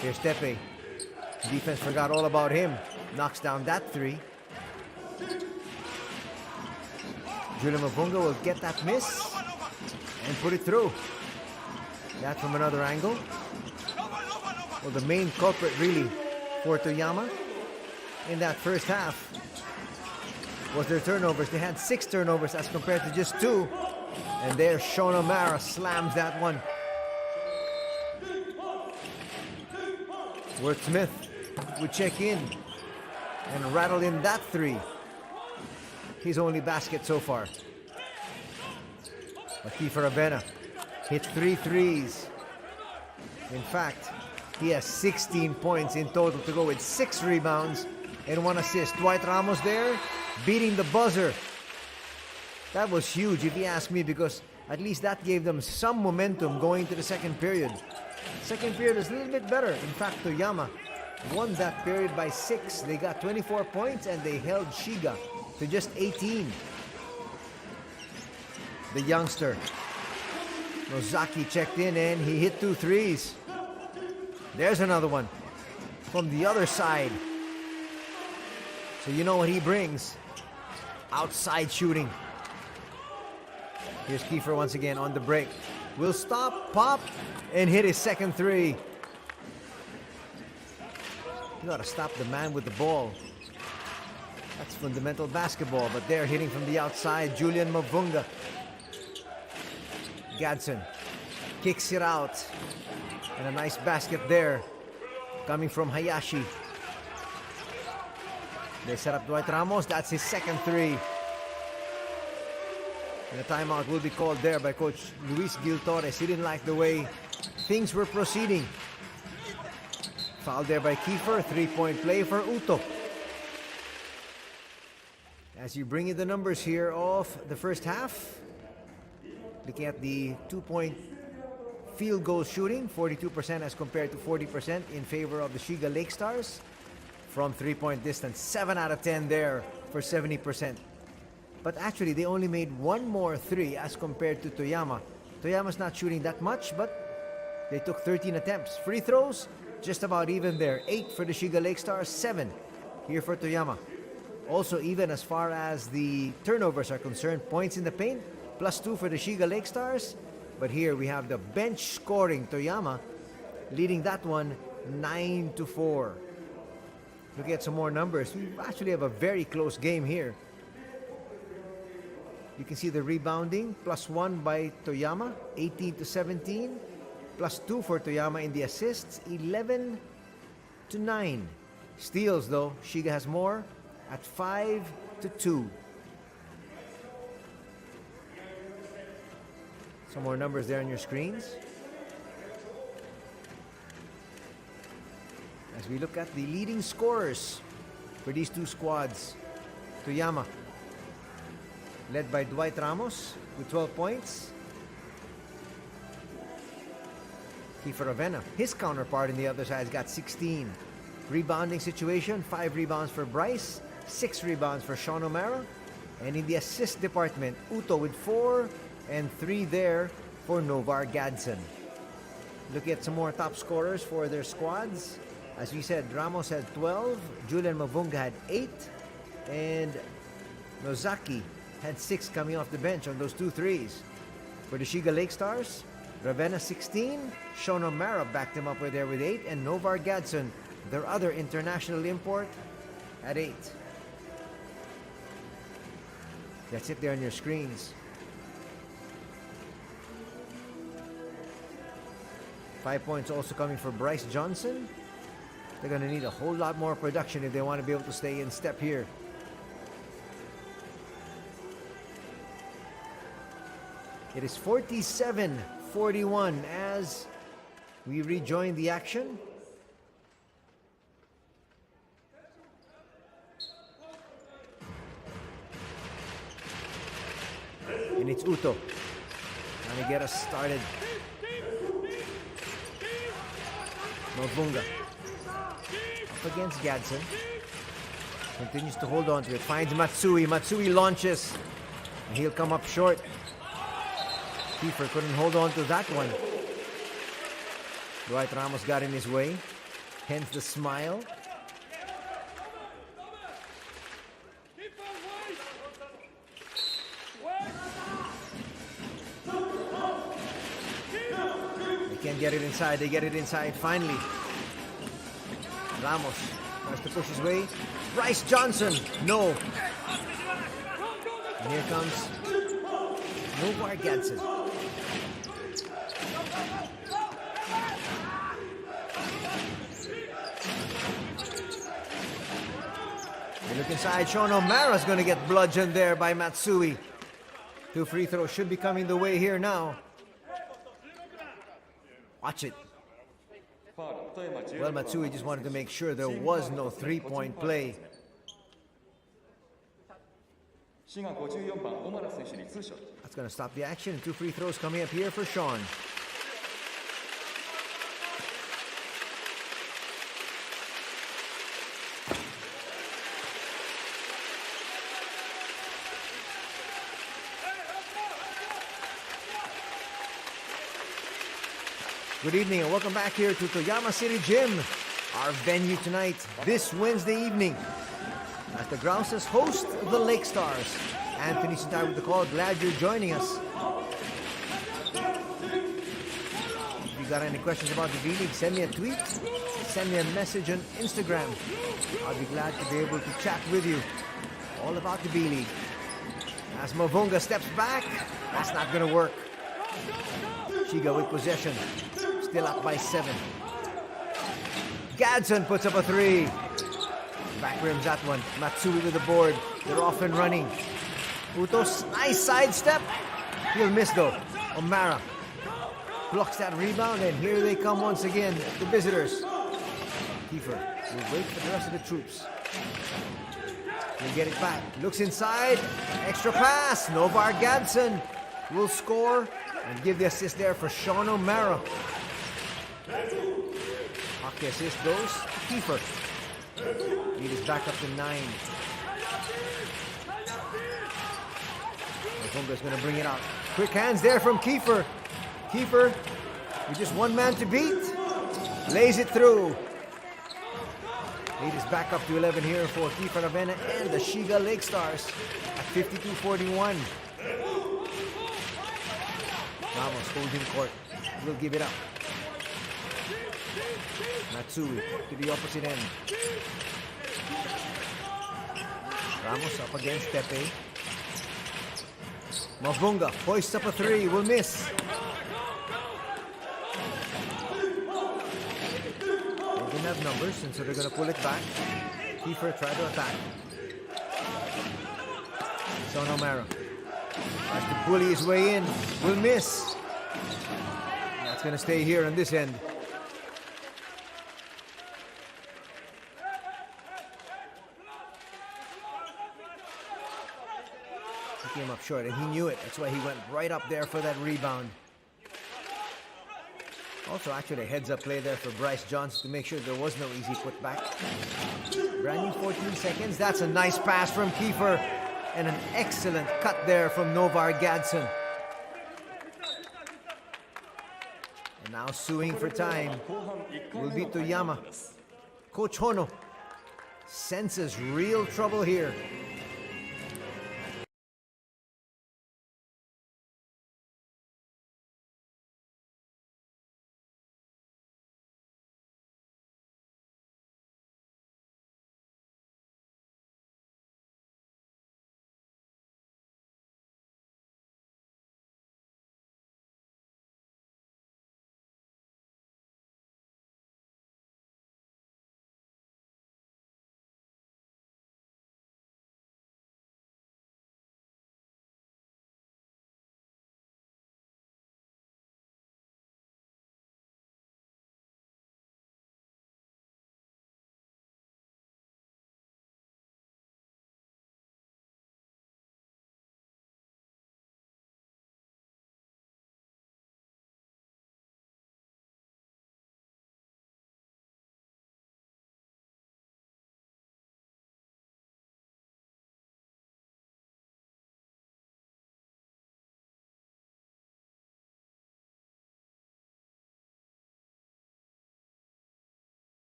Here's Tepe. Defense forgot all about him. Knocks down that 3. Julian Mavunga will get that miss and put it through. That from another angle. Well, the main culprit really for Toyama in that first half was their turnovers. They had 6 turnovers as compared to just 2. And there, Shonomara slams that one. Worth Smith would check in and rattle in that 3. His only basket so far. But Kiefer Avena hit 3 threes. In fact, he has 16 points in total to go with 6 rebounds and 1 assist. Dwight Ramos there, beating the buzzer. That was huge if you ask me, because at least that gave them some momentum going to the second period. Second period is a little bit better. In fact, Toyama won that period by 6. They got 24 points and they held Shiga to just 18. The youngster Nozaki checked in and he hit 2 threes. There's another one from the other side. So you know what he brings. Outside shooting. Here's Kiefer once again on the break. Will stop, pop, and hit his second 3. You gotta stop the man with the ball. That's fundamental basketball, but they're hitting from the outside. Julian Mavunga. Gadsden kicks it out. And a nice basket there coming from Hayashi. They set up Dwight Ramos. That's his second 3. And a timeout will be called there by Coach Luis Gil Torres. He didn't like the way things were proceeding. Foul there by Kiefer. 3-point play for Uto. As you bring in the numbers here of the first half, looking at the 2-point field goal shooting, 42% as compared to 40% in favor of the Shiga Lakestars. From 3-point distance, 7 out of 10 there for 70%. But actually, they only made 1 more 3 as compared to Toyama. Toyama's not shooting that much, but they took 13 attempts. Free throws, just about even there. 8 for the Shiga Lakestars, 7 here for Toyama. Also, even as far as the turnovers are concerned, points in the paint, +2 for the Shiga Lakestars. But here we have the bench scoring. Toyama leading that one 9-4. Look at some more numbers. We actually have a very close game here. You can see the rebounding, +1 by Toyama, 18-17. +2 for Toyama in the assists, 11-9. Steals though, Shiga has more at 5-2. Some more numbers there on your screens. As we look at the leading scorers for these 2 squads, Toyama led by Dwight Ramos with 12 points. Kiefer Avena, his counterpart on the other side, has got 16. Rebounding situation, 5 rebounds for Bryce, 6 rebounds for Sean O'Mara. And in the assist department, Uto with 4 and 3 there for Novar Gadsden. Look at some more top scorers for their squads. As we said, Ramos had 12, Julian Mavunga had 8, and Nozaki had 6 coming off the bench on those 2 threes. For the Shiga Lakestars, Ravenna 16, Sean O'Mara backed him up with 8, and Novar Gadsden, their other international import, at 8. That's it there on your screens. 5 points also coming for Bryce Johnson. They're going to need a whole lot more production if they want to be able to stay in step here. It is 47-41 as We rejoin the action. And it's Uto trying to get us started. Mavunga up against Gadson. Continues to hold on to it. Finds Matsui. Matsui launches. And he'll come up short. Kiefer couldn't hold on to that one. Dwight Ramos got in his way. Hence the smile. They can't get it inside. They get it inside finally. Ramos tries to push his way. Bryce Johnson. No. And here comes Novar Gadson. They look inside. Sean O'Mara's going to get bludgeoned there by Matsui. 2 free throws should be coming the way here now. Watch it. Well, Matsui just wanted to make sure there was no three-point play. 滋賀54番小原選手にツーショット。 That's going to stop the action. 2 free throws coming up here for Sean. Good evening and welcome back here to Toyama City Gym, our venue tonight, this Wednesday evening, as the Grouses host the Lake Stars. Anthony Sintai with the call. Glad you're joining us. If you got any questions about the B-League, send me a tweet, send me a message on Instagram. I'll be glad to be able to chat with you all about the B-League. As Mavunga steps back, that's not going to work. Shiga with possession. Still up by 7. Gadson puts up a 3. Back rims that one. Matsui with the board. They're off and running. Uto's nice sidestep. He'll miss though. O'Mara blocks that rebound, and here they come once again, the visitors. Kiefer will wait for the rest of the troops. He'll get it back. Looks inside. Extra pass. Novar Gadson will score and give the assist there for Sean O'Mara. Hockey assist goes to Kiefer. Lead is back up to 9. Mavunga's going to bring it out. Quick hands there from Kiefer. Kiefer, with just one man to beat, lays it through. Lead is back up to 11 here for Kiefer Avena and the Shiga Lake Stars at 52-41. Ramos holding court. Will give it up. Matsui to the opposite end. Ramos up against Tepe. Mavunga hoists up a 3. Will miss. They didn't have numbers, and so they're going to pull it back. Kiefer try to attack. Sean O'Mara tries to bully his way in. Will miss. That's going to stay here on this end. He came up short, and he knew it. That's why he went right up there for that rebound. Also, actually, a heads-up play there for Bryce Johnson to make sure there was no easy putback. Brand new 14 seconds. That's a nice pass from Kiefer, and an excellent cut there from Novar Gadson. And now suing for time will be Toyama. Coach Hono senses real trouble here.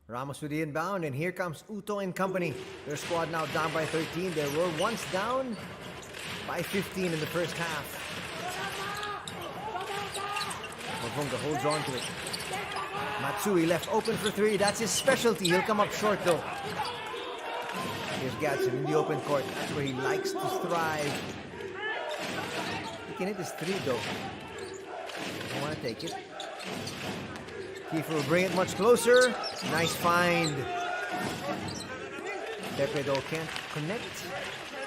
Ramos with the inbound, and here comes Uto and company. Their squad now down by 13. They were once down by 15 in the first half. Mavunga holds on to it. Matsui left open for three. That's his specialty. He'll come up short though. Here's Gadsden in the open court. That's where he likes to thrive. He can hit his three though. I want to take it. Kiefer will bring it much closer. Nice find. Pepe though can't connect.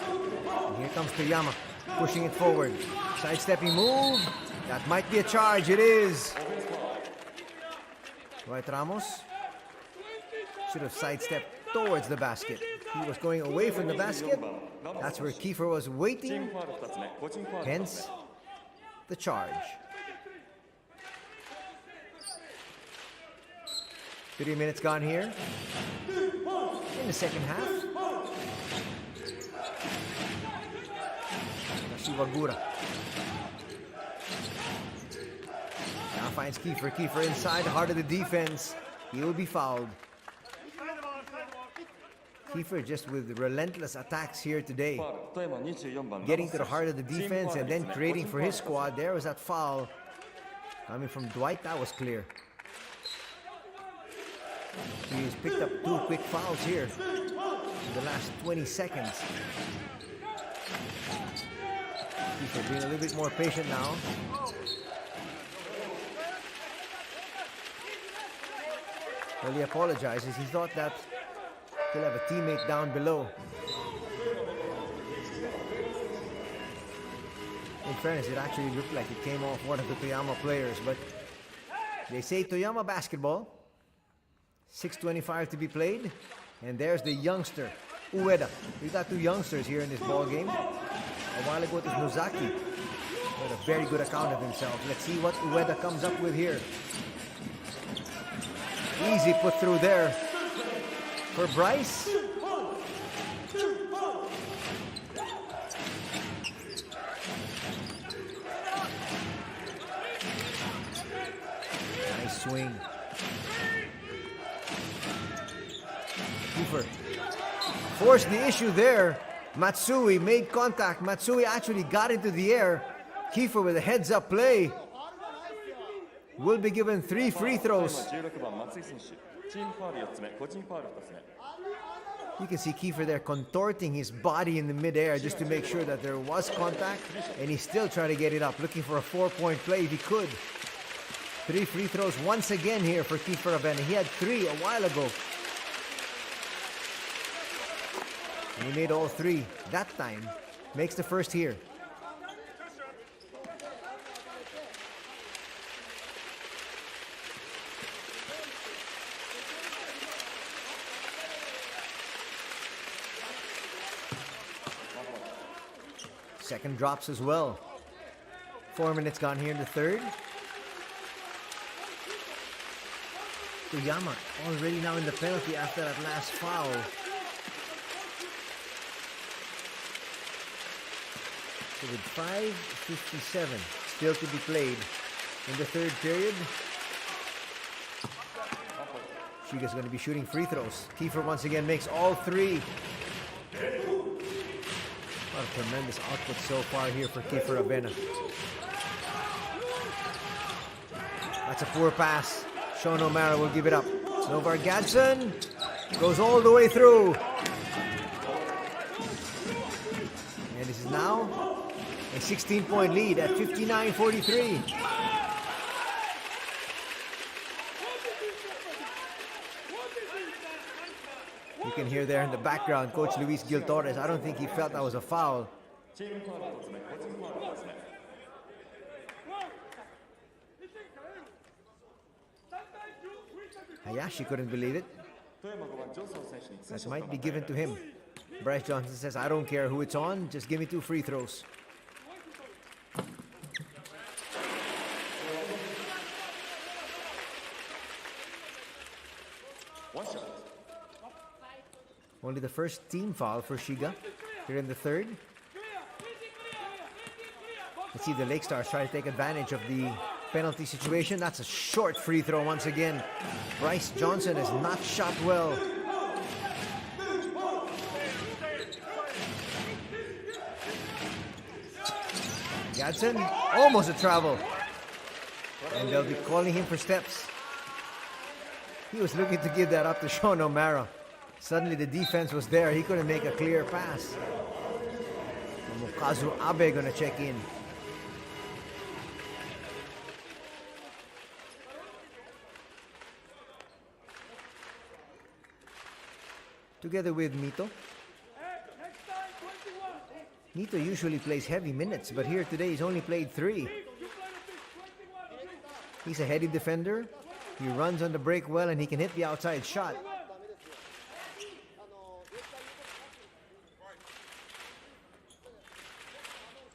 And here comes Toyama, pushing it forward. Sidestepping move. That might be a charge. It is. Right, Ramos should have sidestepped towards the basket. He was going away from the basket. That's where Kiefer was waiting. Hence, the charge. 3 minutes gone here in the second half. Shibagura now finds Kiefer. Kiefer inside the heart of the defense. He will be fouled. Kiefer just with relentless attacks here today. Getting to the heart of the defense and then creating for his squad. There was that foul coming from Dwight. That was clear. He's picked up 2 quick fouls here in the last 20 seconds. Kiefer being a little bit more patient now. Well, he apologizes. He thought that he'll have a teammate down below. In fairness, it actually looked like it came off one of the Toyama players, but they say Toyama basketball. 6:25 to be played, and there's the youngster Ueda. We got 2 youngsters here in this ball game. A while ago it was Nozaki. Had a very good account of himself. Let's see what Ueda comes up with here. Easy put through there for Bryce. Nice swing. Kiefer forced the issue there. Matsui made contact. Matsui actually got into the air. Kiefer with a heads-up play will be given 3 free throws. You can see Kiefer there contorting his body in the midair just to make sure that there was contact, and he's still trying to get it up, looking for a 4-point play if he could. 3 free throws once again here for Kiefer Avena. He had 3 a while ago. And he made all 3 that time. Makes the first here. Second drops as well. 4 minutes gone here in the third. Toyama already now in the penalty after that last foul. So with 5:57 still to be played in the third period, Shiga's going to be shooting free throws. Kiefer once again makes all 3. What a tremendous output so far here for Kiefer Avena. That's a poor pass. Sean O'Mara will give it up. Novar Gadsden goes all the way through. And this is now a 16-point lead at 59-43. You can hear there in the background, Coach Luis Gil Torres. I don't think he felt that was a foul. Hayashi couldn't believe it. That might be given to him. Bryce Johnson says, I don't care who it's on, just give me 2 free throws. Only the first team foul for Shiga here in the third. Let's see if the Lake Stars try to take advantage of the penalty situation. That's a short free throw once again. Bryce Johnson has not shot well. Gadsden, almost a travel. And they'll be calling him for steps. He was looking to give that up to Sean O'Mara. Suddenly the defense was there. He couldn't make a clear pass. Mukazu Abe gonna check in. Together with Mito. Mito usually plays heavy minutes, but here today he's only played 3. He's a heady defender. He runs on the break well and he can hit the outside shot.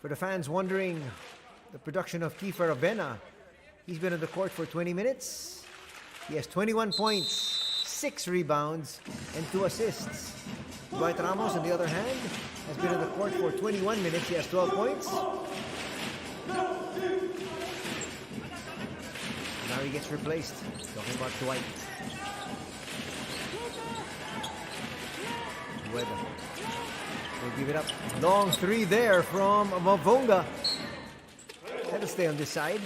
For the fans wondering the production of Kiefer Avena, he's been on the court for 20 minutes. He has 21 points, 6 rebounds, and 2 assists. Dwight Ramos, on the other hand, has been on the court for 21 minutes. He has 12 points. Now he gets replaced. Talking about Dwight. Weather. We'll give it up. Long 3 there from Mavonga. That'll stay on this side.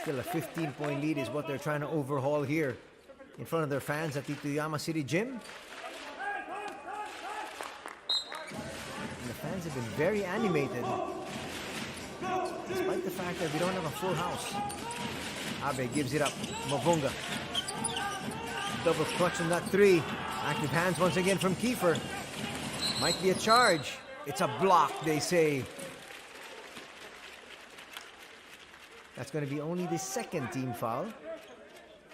Still a 15-point lead is what they're trying to overhaul here in front of their fans at the Toyama City Gym. And the fans have been very animated, despite the fact that we don't have a full house. Abe gives it up. Mavonga. Double clutch on that 3. Active hands once again from Kiefer. Might be a charge. It's a block, they say. That's going to be only the second team foul.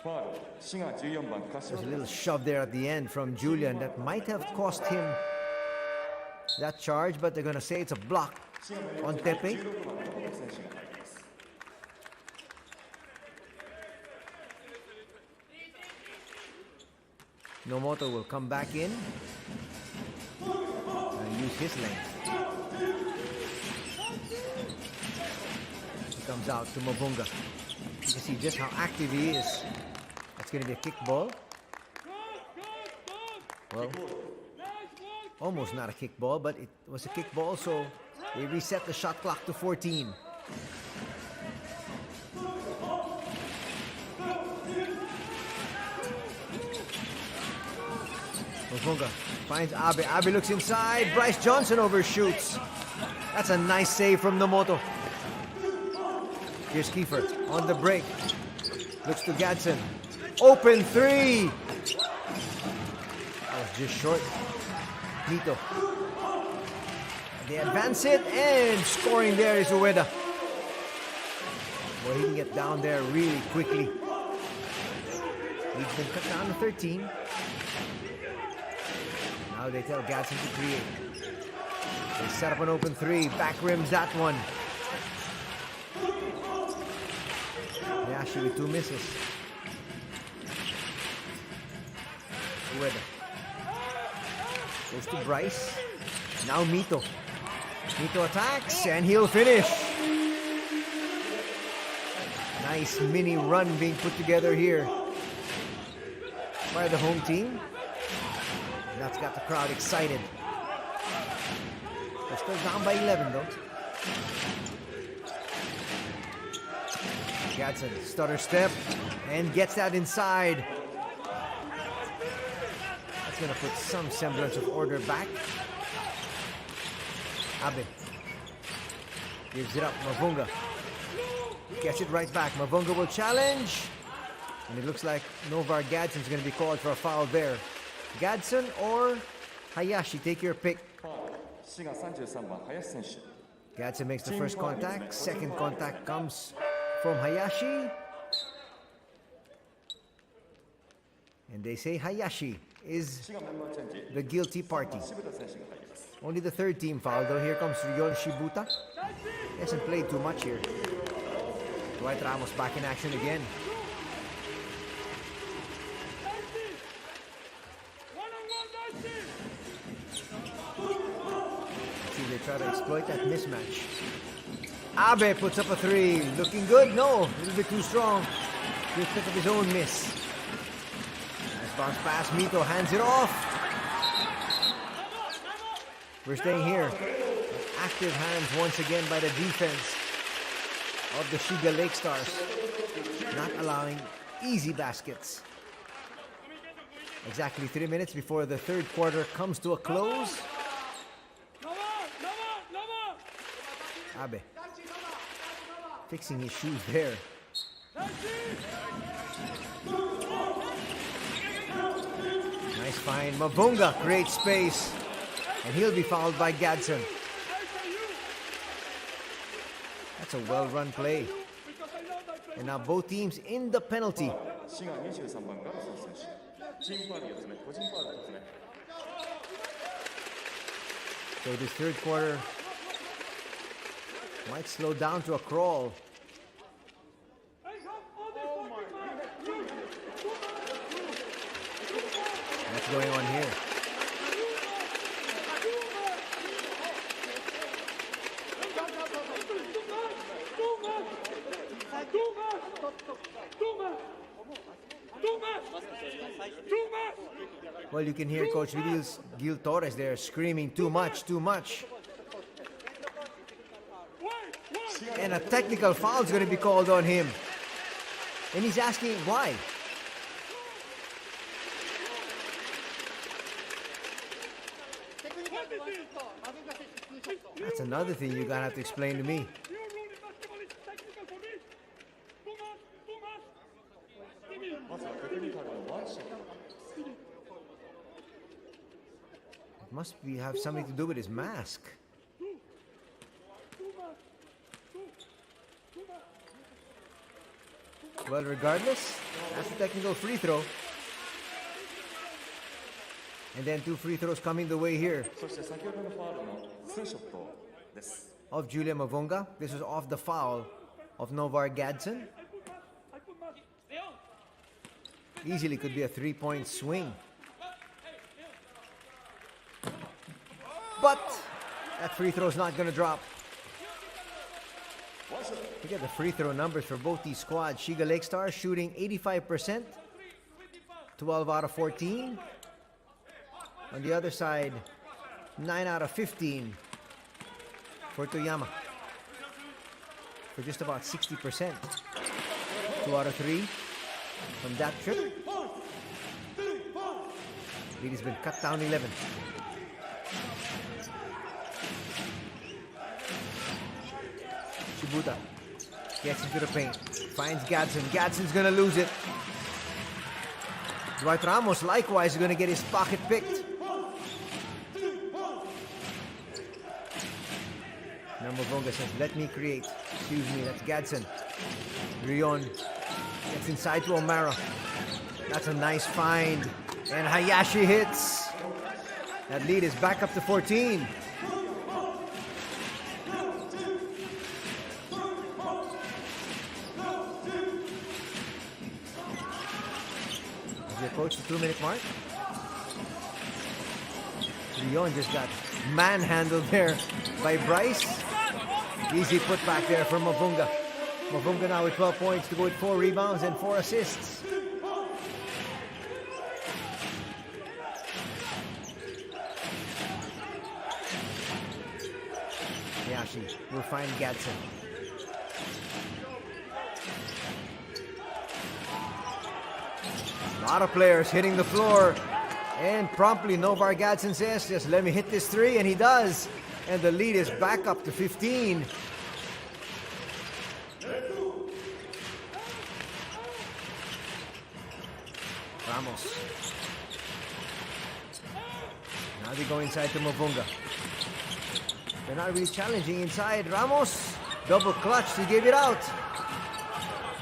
There's a little shove there at the end from Julian that might have cost him that charge, but they're going to say it's a block on Tepe. Nomoto will come back in and use his length. He comes out to Mavunga. You can see just how active he is. That's going to be a kick ball. Well, almost not a kick ball, but it was a kick ball, so they reset the shot clock to 14. Mavunga finds Abe. Abe looks inside. Bryce Johnson overshoots. That's a nice save from Nomoto. Here's Kiefer on the break. Looks to Gadsden. Open 3. That was just short. Mito. They advance it, and scoring there is Ueda. Well, he can get down there really quickly. He's been cut down to 13. Now they tell Gadsden to create. They set up an open 3. Back rims that one. Yashi with 2 misses. Ueda. Goes to Bryce. Now Mito. Mito attacks and he'll finish. Nice mini run being put together here by the home team. That's got the crowd excited. They're still down by 11 though. Gadsden, stutter step, and gets that inside. That's going to put some semblance of order back. Abe gives it up. Mavunga gets it right back. Mavunga will challenge. And it looks like Novar Gadsden's going to be called for a foul there. Gadsden or Hayashi, take your pick. Gadsden makes the first contact. Second contact comes from Hayashi. And they say Hayashi is the guilty party. Only the third team foul though. Here comes Ryon Shibuta. He hasn't played too much here. Dwight Ramos back in action again. See, they try to exploit that mismatch. Abe puts up a three. Looking good? No, a little bit too strong. He'll pick up his own miss. Nice bounce pass. Mito hands it off. We're staying here. Active hands once again by the defense of the Shiga Lakestars. Not allowing easy baskets. Exactly 3 minutes before the third quarter comes to a close. Abe fixing his shoes there. Nice find. Mavunga creates space. And he'll be fouled by Gadsden. That's a well-run play. And now both teams in the penalty. 滋賀23番ガルセス選手チームファウル4つ目個人ファウル1つ目 So this third quarter might slow down to a crawl. What's going on here? Well, you can hear Coach Gil Torres there screaming, too much, too much. And a technical foul is going to be called on him. And he's asking why. That's another thing you're going to have to explain to me. It must have something to do with his mask. Well, regardless, that's a technical free throw. And then 2 free throws coming the way here. そして先ほどのファウルの2ショットです Of Julia Mavunga. This was off the foul of Novar Gadsden. Easily could be a 3-point swing. But that free throw is not going to drop. Look at the free throw numbers for both these squads. Shiga Lakestars shooting 85%, 12 out of 14. On the other side, 9 out of 15 for Toyama. For just about 60%. 2 out of 3 from that trip. Lead has been cut down 11. Shibuta gets into the paint, finds Gadsden. Gadsden's gonna lose it. Dwight Ramos likewise is gonna get his pocket picked. Number Vonga says, let me create. Excuse me, that's Gadsden. Rion gets inside to O'Mara. That's a nice find. And Hayashi hits. That lead is back up to 14. As we approach the 2-minute mark, Rion just got manhandled there by Bryce. Easy put back there from Mavunga. Mavunga now with 12 points to go with 4 rebounds and 4 assists. Hayashi will find Gadsden. A lot of players hitting the floor. And promptly Novar Gadsden says, just let me hit this 3, and he does. And the lead is back up to 15. Ramos. Now they go inside to Mavunga. They're not really challenging inside. Ramos, double clutch, he gave it out.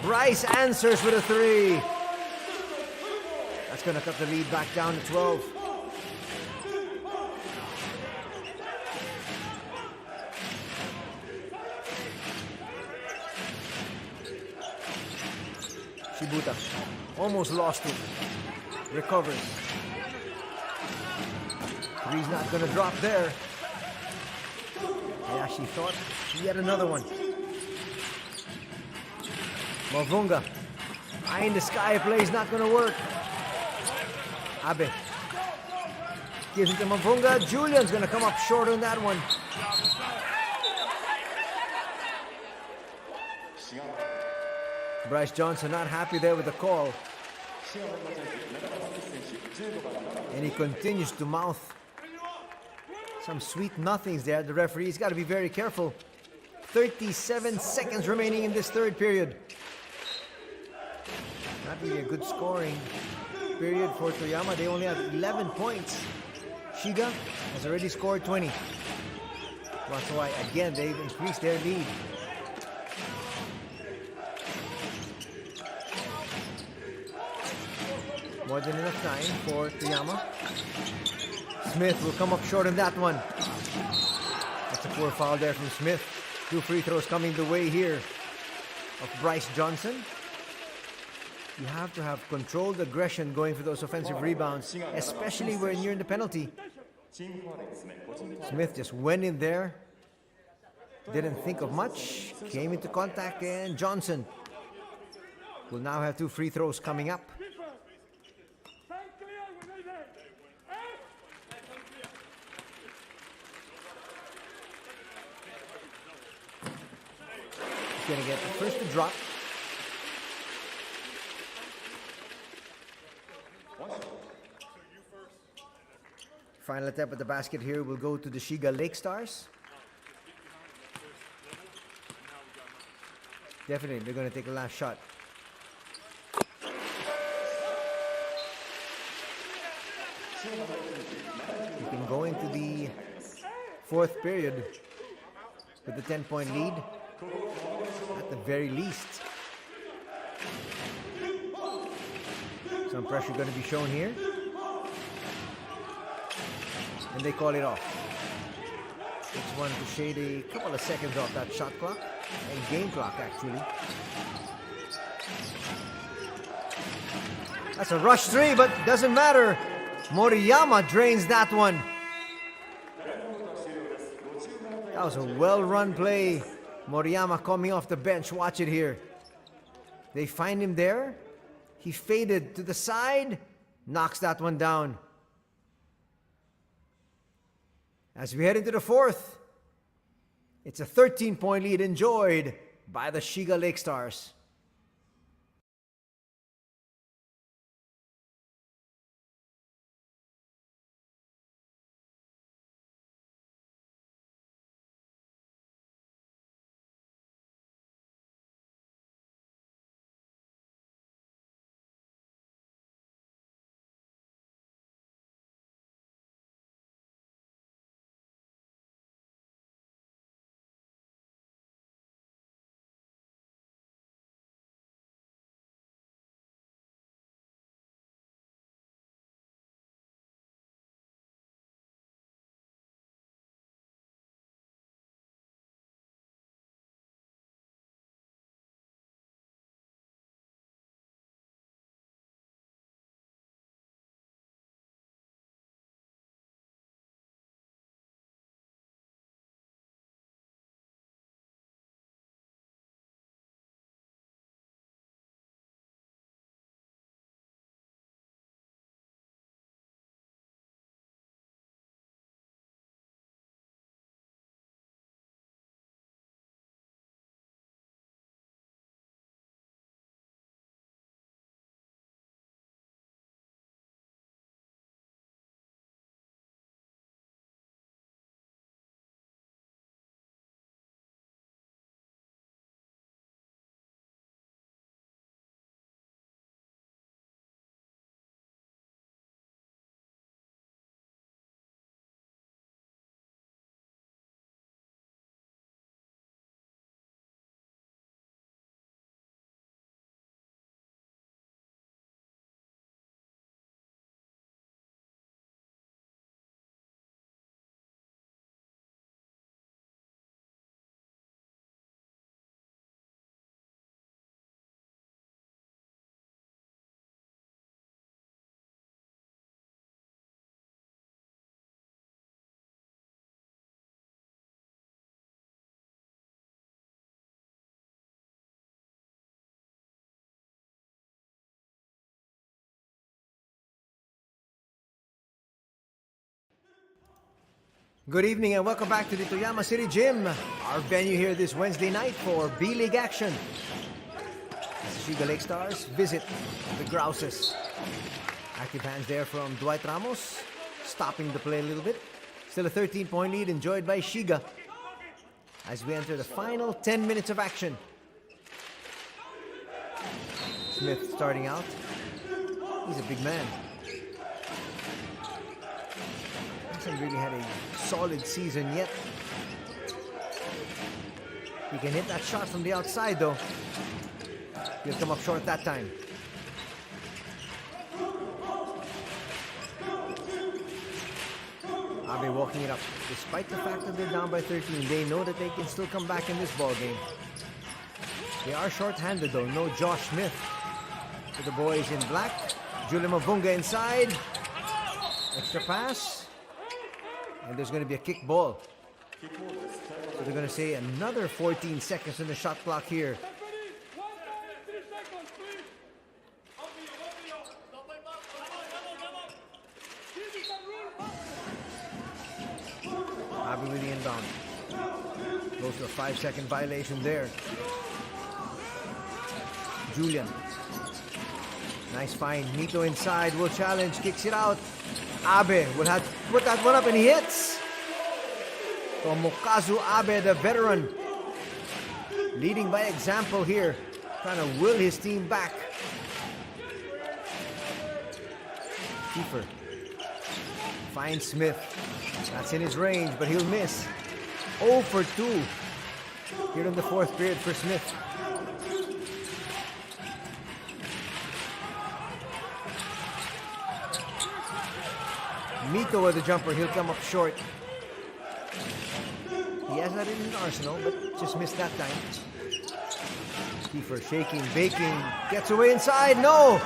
Bryce answers with a 3. That's going to cut the lead back down to 12. Shibuta almost lost it. Recovers. 3's not going to drop there. Hayashi thought yet another one. Mavunga. Eye in the sky play is not going to work. Abe. Gives it to Mavunga. Julian's going to come up short on that one. Bryce Johnson not happy there with the call. And he continues to mouth some sweet nothings there. The referee's got to be very careful. 37 seconds remaining in this third period. Not really a good scoring period for Toyama. They only have 11 points. Shiga has already scored 20. That's why, again, they've increased their lead. More than enough time for Toyama. Smith will come up short on that one. That's a poor foul there from Smith. 2 free throws coming the way here of Bryce Johnson. You have to have controlled aggression going for those offensive rebounds, especially when you're in the penalty. Smith just went in there, didn't think of much, came into contact, and Johnson will now have 2 free throws coming up. He's going to get the first to drop. Final attempt at the basket here will go to the Shiga Lakestars. Definitely, they're going to take the last shot. You can go into the fourth period with the 10-point lead at the very least. Some pressure going to be shown here. And they call it off. Just wanted to shade a couple of seconds off that shot clock and game clock, actually. That's a rush 3, but doesn't matter. Moriyama drains that one. That was a well-run play. Moriyama coming off the bench. Watch it here. They find him there. He faded to the side. Knocks that one down. As we head into the fourth, it's a 13-point lead enjoyed by the Shiga Lakestars. Good evening and welcome back to the Toyama City Gym, our venue here this Wednesday night for B.LEAGUE action. As the SHIGA Lakestars visit the Grouses. Active hands there from Dwight Ramos, stopping the play a little bit. Still a 13-point lead enjoyed by SHIGA as we enter the final 10 minutes of action. Smith starting out. He's a big man. Hasn't really had a solid season yet. He can hit that shot from the outside though. He'll come up short that time. Abe walking it up. Despite the fact that they're down by 13, they know that they can still come back in this ball game. They are short-handed though. No Josh Smith. For the boys in black. Julian Mavunga inside. Extra pass. And there's going to be a kick ball. So they're going to say another 14 seconds in the shot clock here. Abe with the inbound. Goes to a 5-second violation there. Julian. Nice find. Nito inside. Will challenge. Kicks it out. Abe will have to put that one up and he hits. Tomokazu Abe, the veteran, leading by example here, trying to will his team back. Kiefer finds Smith. That's in his range, but he'll miss. 0 for 2 here in the fourth period for Smith. Mito with the jumper, he'll come up short. He has that in his arsenal, but just missed that time. Kiefer shaking, baking, gets away inside, no!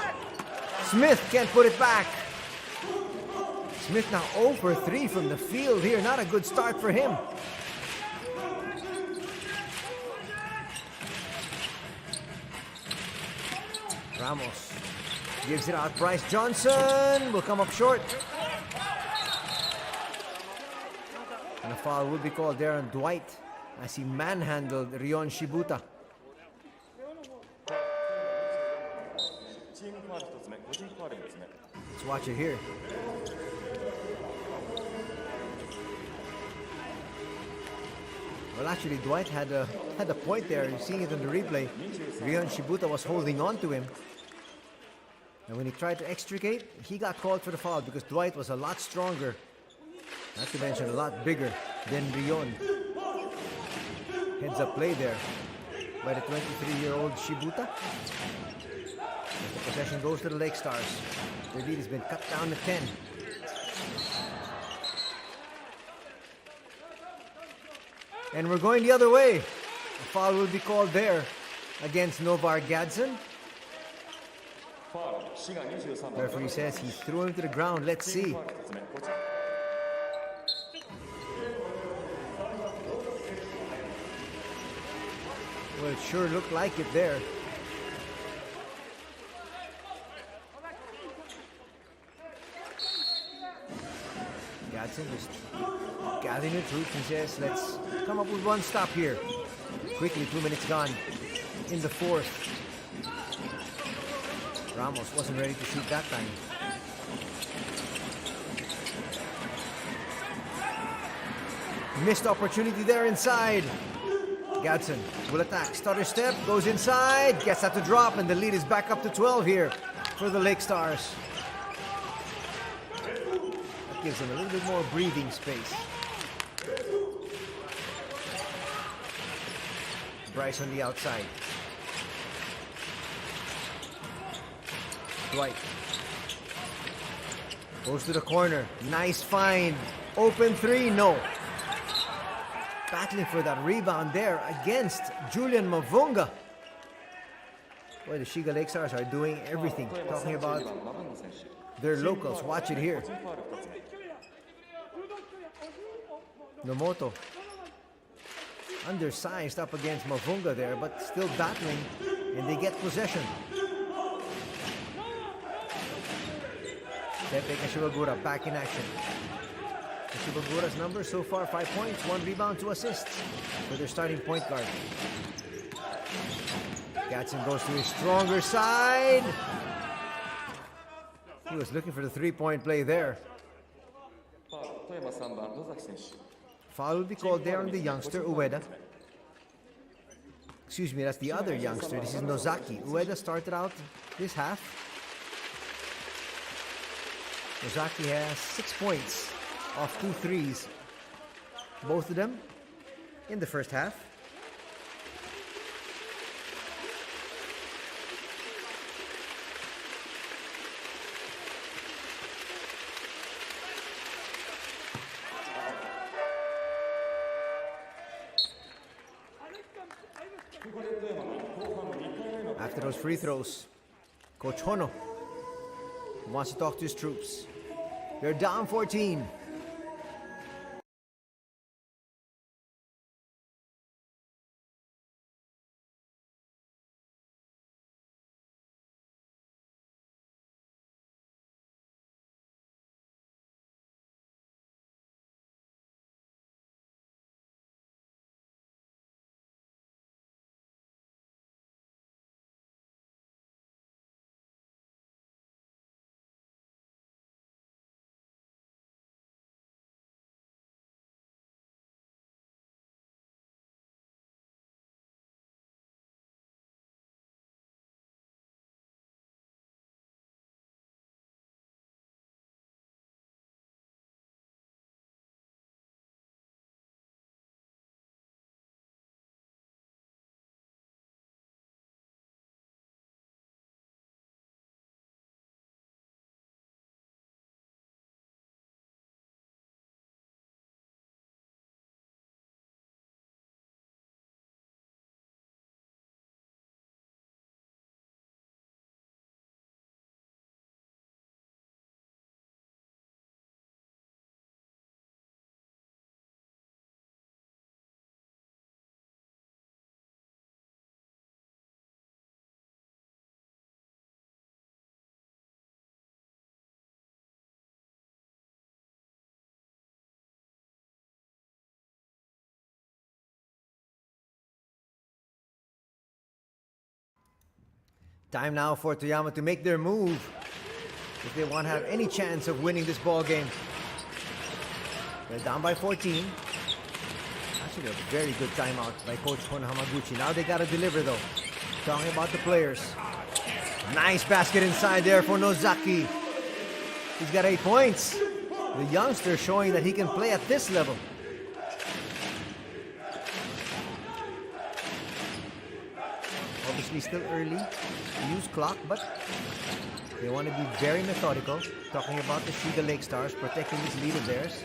Smith can't put it back. Smith now 0 for 3 from the field here, not a good start for him. Ramos gives it out, Bryce Johnson will come up short. And a foul will be called there on Dwight as he manhandled Rion Shibuta. Let's watch it here. Well, actually, Dwight had a point there. You're seeing it on the replay. Rion Shibuta was holding on to him. And when he tried to extricate, he got called for the foul because Dwight was a lot stronger. Not to mention a lot bigger than Rion. Heads up play there by the 23-year-old Shibuta. The possession goes to the Lake Stars. Their lead has been cut down to 10. And we're going the other way. A foul will be called there against Novar Gadson. The referee says he threw him to the ground. Let's see. Well, it sure looked like it there. Gadson just gathering the troops and says, let's come up with one stop here. Quickly, 2 minutes gone in the fourth. Ramos wasn't ready to shoot that time. Missed opportunity there inside. Gadson will attack, stutter step, goes inside, gets that to drop, and the lead is back up to 12 here for the Lake Stars. That gives them a little bit more breathing space. Bryce on the outside. Dwight goes to the corner. Nice find. Open three, no. Battling for that rebound there against Julian Mavunga. Boy, the SHIGA Lakestars are doing everything. Talking about their locals. Watch it here. Nomoto. Undersized up against Mavunga there, but still battling. And they get possession. Tepe Kashiwagura back in action. Shibagura's numbers so far, 5 points, 1 rebound, 2 assists for their starting point guard. Gatson goes to his stronger side. He was looking for the 3-point play there. ファウル富山3番野崎選手 Foul will be called there on the youngster, Ueda. Excuse me, that's the other youngster. This is Nozaki. Ueda started out this half. Nozaki has 6 points off 2 threes. Both of them in the first half. After those free throws, Coach Hono wants to talk to his troops. They're down 14. Time now for Toyama to make their move if they want to have any chance of winning this ball game. They're down by 14. Actually, a very good timeout by Coach Hono Hamaguchi. Now they got to deliver though. Talking about the players. Nice basket inside there for Nozaki. He's got 8 points. The youngster showing that he can play at this level. Obviously still early to use clock, but they want to be very methodical. Talking about the Shiga Lakestars protecting this lead of theirs.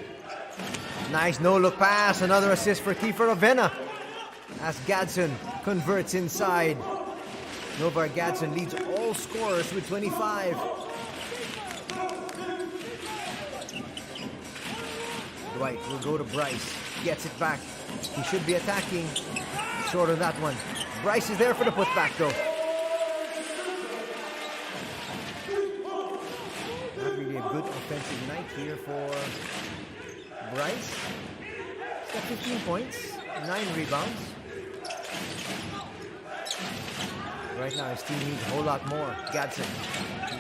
Nice no-look pass. Another assist for Kiefer Avena as Gadsden converts inside. Novar Gadsden leads all scorers with 25. Dwight will go to Bryce. Gets it back. He should be attacking. Short of that one. Bryce is there for the putback though. Not really a good offensive night here for Bryce. He's got 15 points, 9 rebounds. Right now his team needs a whole lot more. Gadsden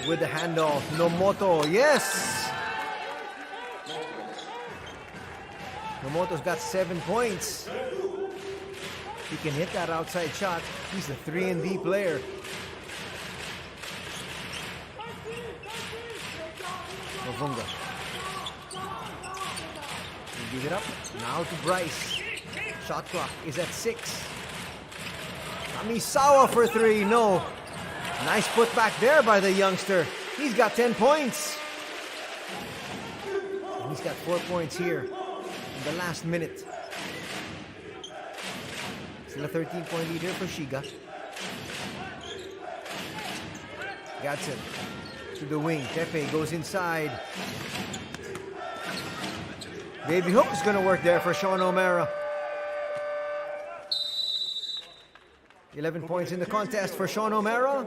with the handoff. Nomoto, yes! Nomoto's got 7 points. He can hit that outside shot. He's a 3-and-D player. Novunga. Give it up. Now to Bryce. Shot clock is at 6. Kamisawa for 3. No. Nice putback there by the youngster. He's got 10 points. And he's got 4 points here in the last minute. Still a 13-point leader for Shiga. Gadsden to the wing. Tepe goes inside. Baby hook is going to work there for Sean O'Mara. 11 points in the contest for Sean O'Mara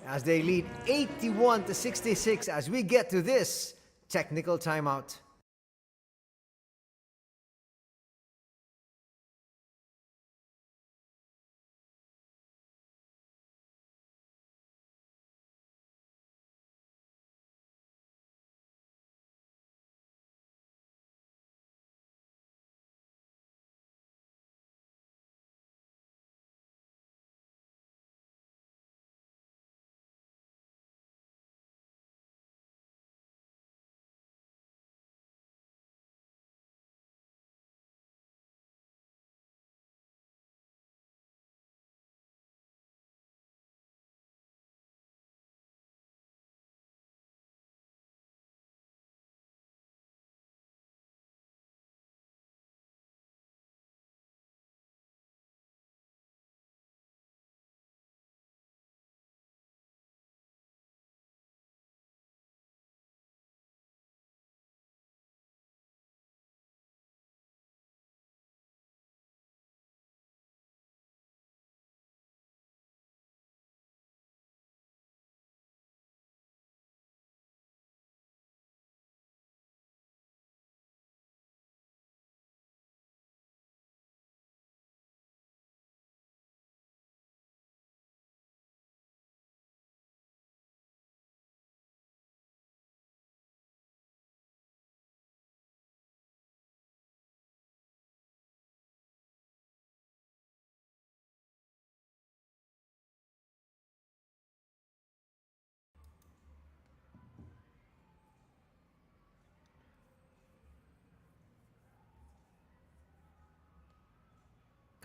as they lead 81-66 as we get to this technical timeout.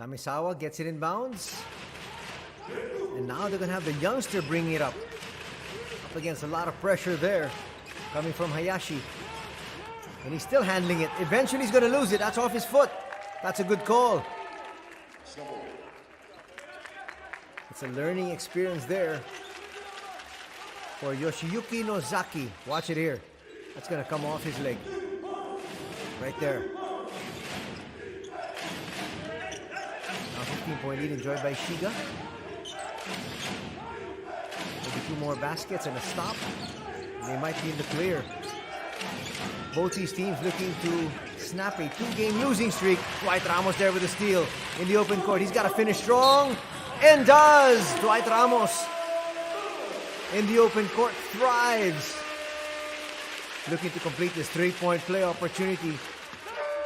Kamisawa gets it in bounds. And now they're going to have the youngster bringing it up. Up against a lot of pressure there. Coming from Hayashi. And he's still handling it. Eventually he's going to lose it. That's off his foot. That's a good call. It's a learning experience there for Yoshiyuki Nozaki. Watch it here. That's going to come off his leg. Right there. Now 15-point lead enjoyed by Shiga. Maybe 2 more baskets and a stop. They might be in the clear. Both these teams looking to snap a 2-game losing streak. Dwight Ramos there with a steal in the open court. He's got to finish strong. And does! Dwight Ramos in the open court thrives. Looking to complete this 3-point play opportunity.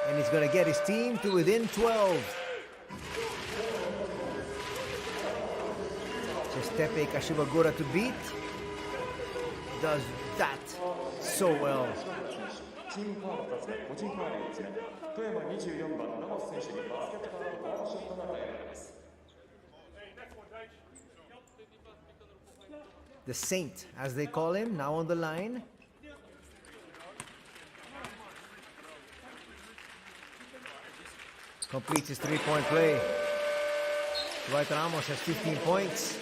And he's going to get his team to within 12. Giuseppe Kashiwagura to beat. Does that so well. チームファウル2つ目、個人ファウル4つ目、富山24番ラモス選手にバスケットカウントファウルショットが与えられます。 The Saint, as they call him, now on the line. Completes his 3-point play. Dwight Ramos has 15 points.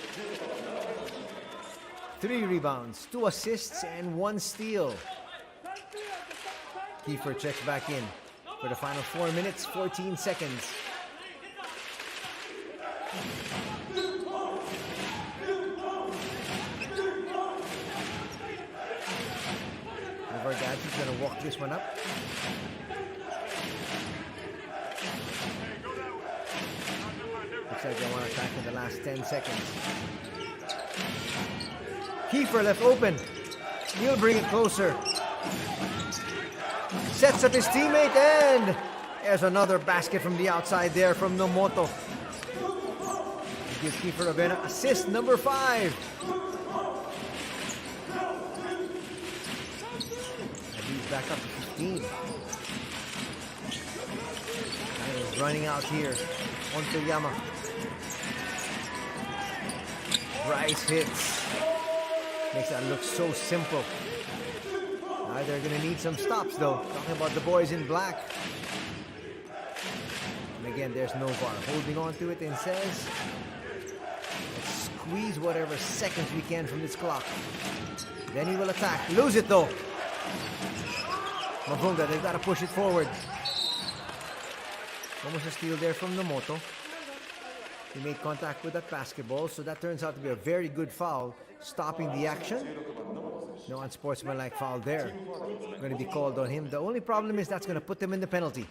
3 rebounds, 2 assists, and 1 steal. Kiefer checks back in for the final 4 minutes, 14 seconds. Vergadji's going to walk this one up. Looks like they want to attack in the last 10 seconds. Kiefer left open. He'll bring it closer. Sets up his teammate, and there's another basket from the outside there from Nomoto. Gives Kiefer Rabena assist number 5. And he's back up to 15. And he's running out here on Toyama. Bryce hits. Makes that look so simple. Now they're going to need some stops, though. Talking about the boys in black. And again, there's Novar holding on to it and says, let's squeeze whatever seconds we can from this clock. Then he will attack. Lose it, though. Mavunga, they've got to push it forward. Almost a steal there from Nomoto. He made contact with that basketball, so that turns out to be a very good foul, stopping the action. No unsportsmanlike foul there. Going to be called on him. The only problem is that's going to put them in the penalty.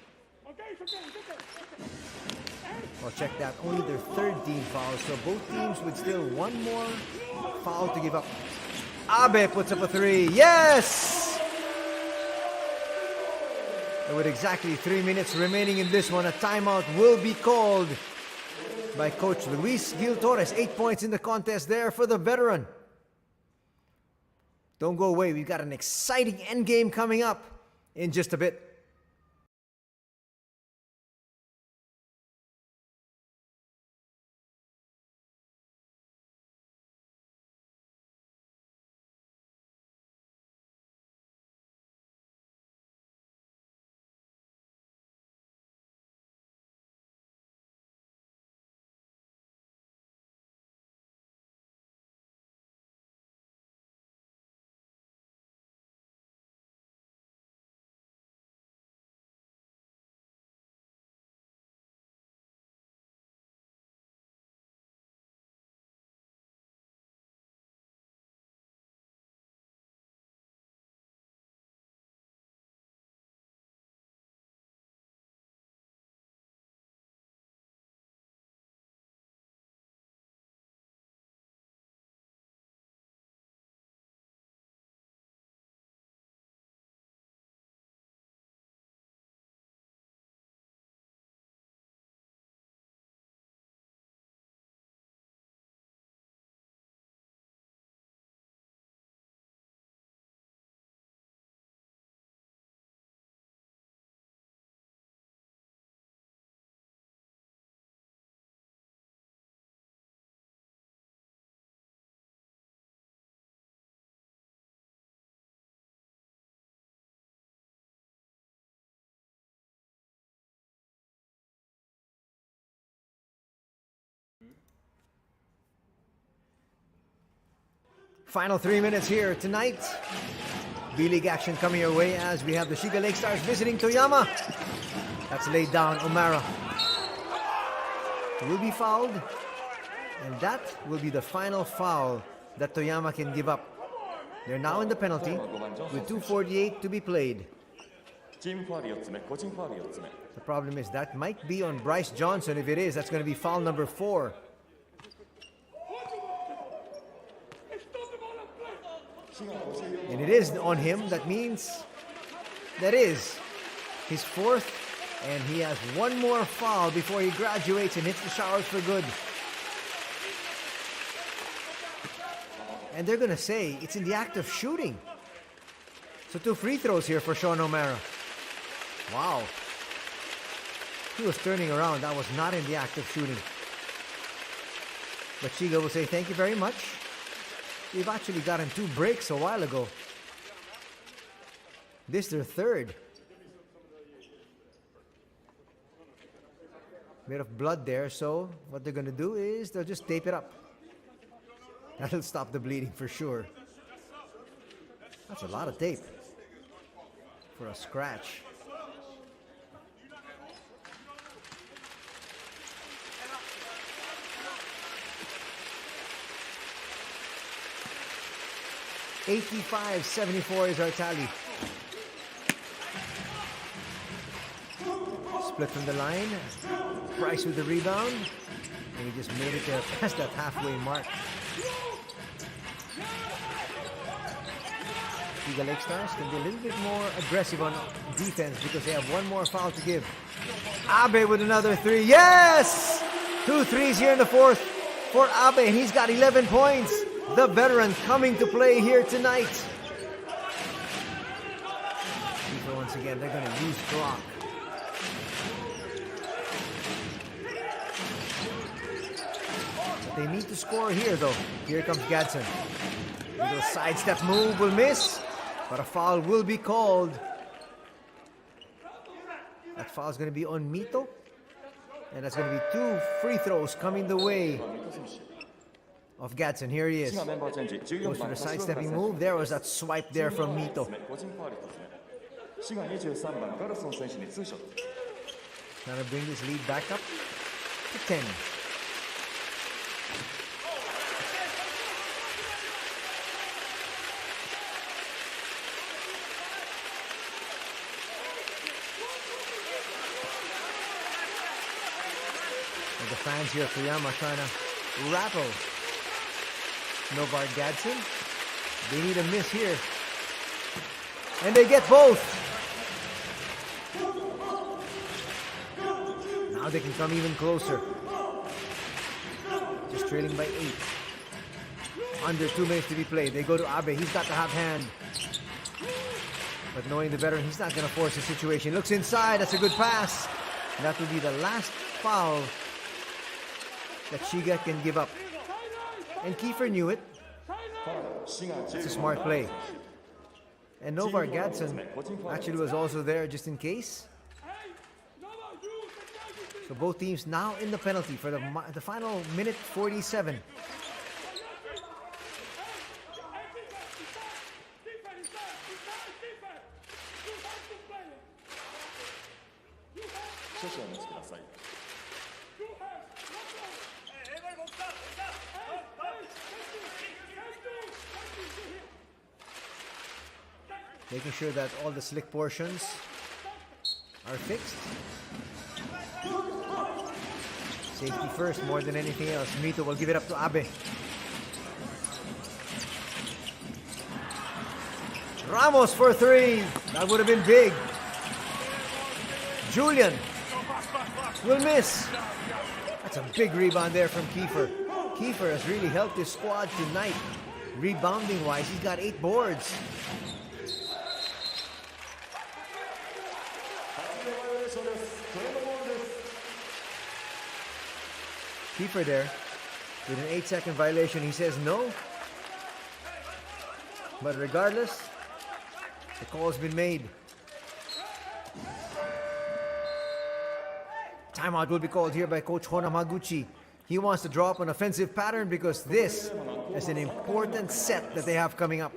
Well, check that. Only their 3rd team foul, so both teams with still 1 more foul to give up. Abe puts up a 3. Yes! And with exactly 3 minutes remaining in this one, a timeout will be called by Coach Luis Gil Torres. 8 points in the contest there for the veteran. Don't go away. We've got an exciting endgame coming up in just a bit. Final 3 minutes here tonight. B-League action coming your way as we have the Shiga Lakestars visiting Toyama. That's laid down. O'Mara will be fouled, and that will be the final foul that Toyama can give up. They're now in the penalty with 2:48 to be played. チームファウル4つ目、個人ファウル4つ目。 The problem is that might be on Bryce Johnson. If it is, that's going to be foul number 4. And it is on him. That means that is his 4th, and he has one more foul before he graduates and hits the showers for good. And they're going to say it's in the act of shooting. So 2 free throws here for Sean O'Mara. Wow. He was turning around. That was not in the act of shooting. But Shiga will say thank you very much. They've actually gotten 2 breaks a while ago. This their 3rd. Bit of blood there, so what they're going to do is they'll just tape it up. That'll stop the bleeding for sure. That's a lot of tape for a scratch. $85-74 is our tally. Split from the line. Price with the rebound. And he just made it there past that halfway mark. Shiga Lakestars can be a little bit more aggressive on defense because they have one more foul to give. Abe with another 3. Yes! 2 threes here in the 4th for Abe. He's got 11 points. The veteran coming to play here tonight. FIFA once again, they're going to use clock. But they need to score here though. Here comes Gadsden. Little sidestep move will miss, but a foul will be called. That foul is going to be on Mito. And that's going to be 2 free throws coming the way of Gadsden. Here he is. Goes for the sidestepping move. There was that swipe there from Mito. 滋賀23番ガルソン選手に2ショット。 Trying to bring this lead back up to 10. And the fans here at Toyama trying to rattle Novard Gadsden. They need a miss here. And they get both. Now they can come even closer. Just trailing by 8. Under 2 minutes to be played. They go to Abe. He's got the hot hand. But knowing the veteran, he's not going to force the situation. Looks inside. That's a good pass. And that will be the last foul that Shiga can give up. And Kiefer knew it. It's a smart play. And Novar Gadsden actually was also there just in case. So both teams now in the penalty for the final minute 47. Making sure that all the slick portions are fixed. Safety first more than anything else. Mito will give it up to Abe. Ramos for 3. That would have been big. Julian will miss. That's a big rebound there from Kiefer. Kiefer has really helped his squad tonight. Rebounding wise, he's got 8 boards. Kiefer there with an 8-second violation. He says no. But regardless, the call's been made. Timeout will be called here by Coach Hona Maguchi. He wants to draw up an offensive pattern because this is an important set that they have coming up.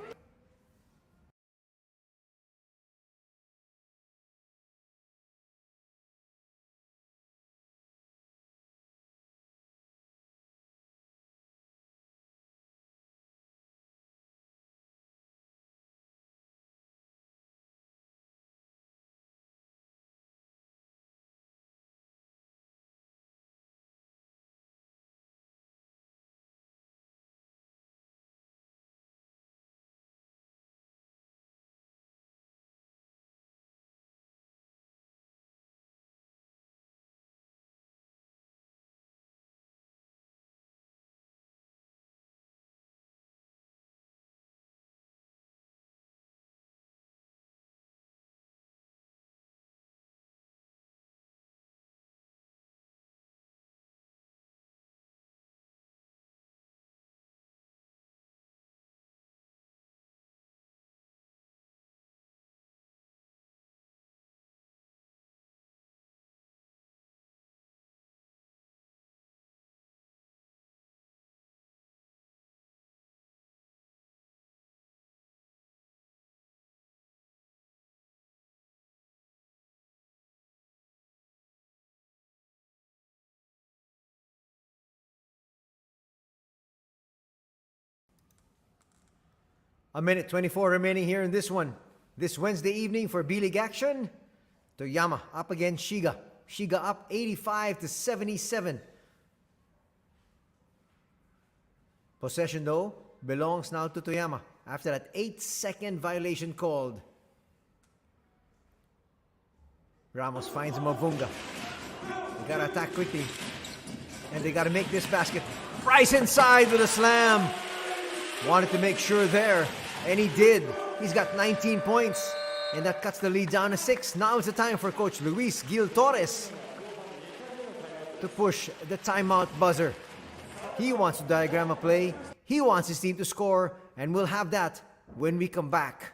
A minute 24 remaining here in this one. This Wednesday evening for B.LEAGUE action. Toyama up against Shiga. Shiga up 85-77. Possession though belongs now to Toyama after that 8-second violation called. Ramos finds Mavunga. They gotta attack quickly. And they gotta make this basket. Bryce inside with a slam. Wanted to make sure there. And he did. He's got 19 points. And that cuts the lead down to 6. Now is the time for Coach Luis Gil Torres to push the timeout buzzer. He wants to diagram a play. He wants his team to score. And we'll have that when we come back.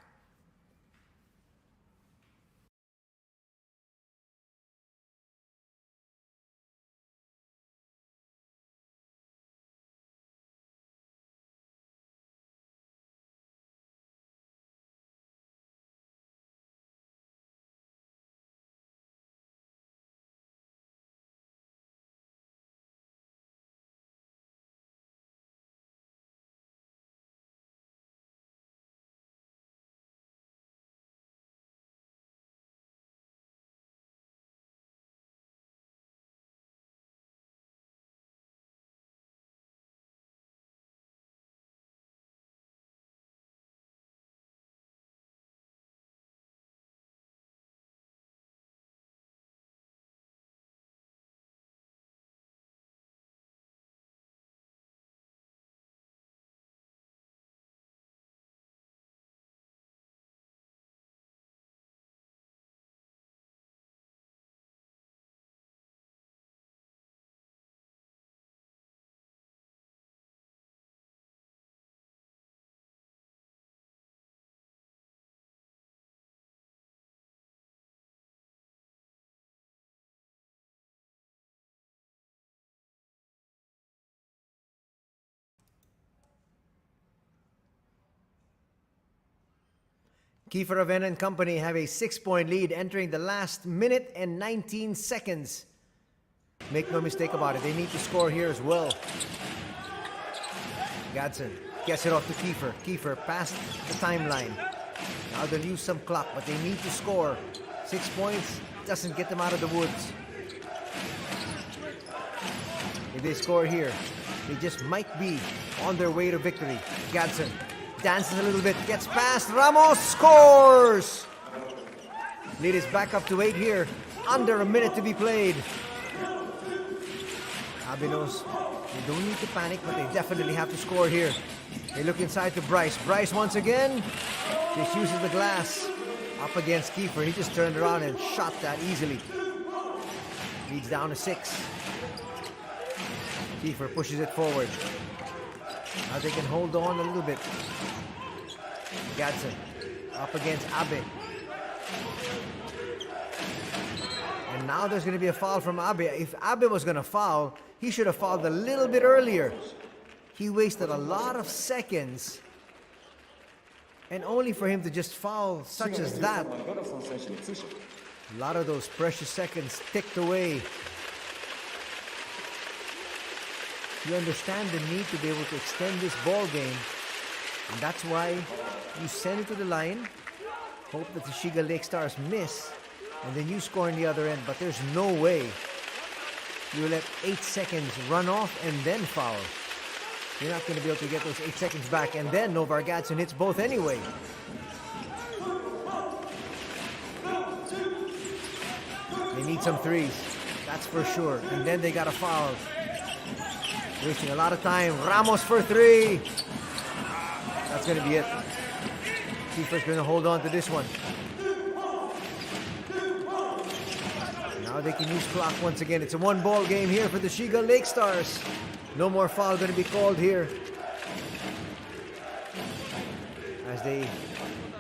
Kiefer Avena and company have a 6-point lead entering the last minute and 19 seconds. Make no mistake about it, they need to score here as well. Gadson gets it off to Kiefer. Kiefer past the timeline. Now they'll use some clock, but they need to score. 6 points doesn't get them out of the woods. If they score here, they just might be on their way to victory. Gadson dances a little bit, gets past, Ramos scores! Lead is back up to 8 here, under a minute to be played. Abe knows they don't need to panic, but they definitely have to score here. They look inside to Bryce. Bryce once again just uses the glass up against Kiefer. He just turned around and shot that easily. Leads down to 6. Kiefer pushes it forward. Now they can hold on a little bit. Gadson up against Abe. And now there's going to be a foul from Abe. If Abe was going to foul, He should have fouled a little bit earlier. He wasted a lot of seconds. And only for him to just foul such as that. ガラソン選手にツーショット A lot of those precious seconds ticked away. You understand the need to be able to extend this ball game. And that's why you send it to the line, hope that the Shiga Lake Stars miss, and then you score on the other end. But there's no way you let 8 seconds run off and then foul. You're not going to be able to get those 8 seconds back. And then Novargatson hits both anyway. They need some threes, that's for sure. And then they got a foul. Wasting a lot of time. Ramos for 3. That's going to be it. Keeper's going to hold on to this one. Now they can use clock once again. It's a one-ball game here for the Shiga Lake Stars. No more foul going to be called here. As they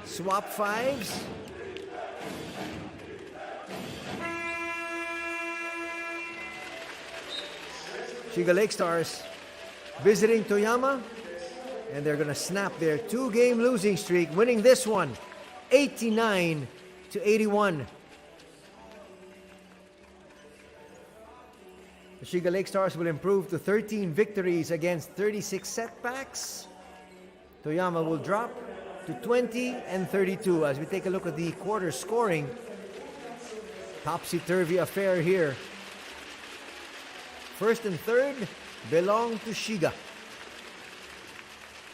swap fives. Shiga Lake Stars visiting Toyama, and they're going to snap their 2-game losing streak, winning this one 89-81. The Shiga Lake Stars will improve to 13 victories against 36 setbacks. Toyama will drop to 20-32. As we take a look at the quarter scoring, topsy-turvy affair here. First and third belong to Shiga.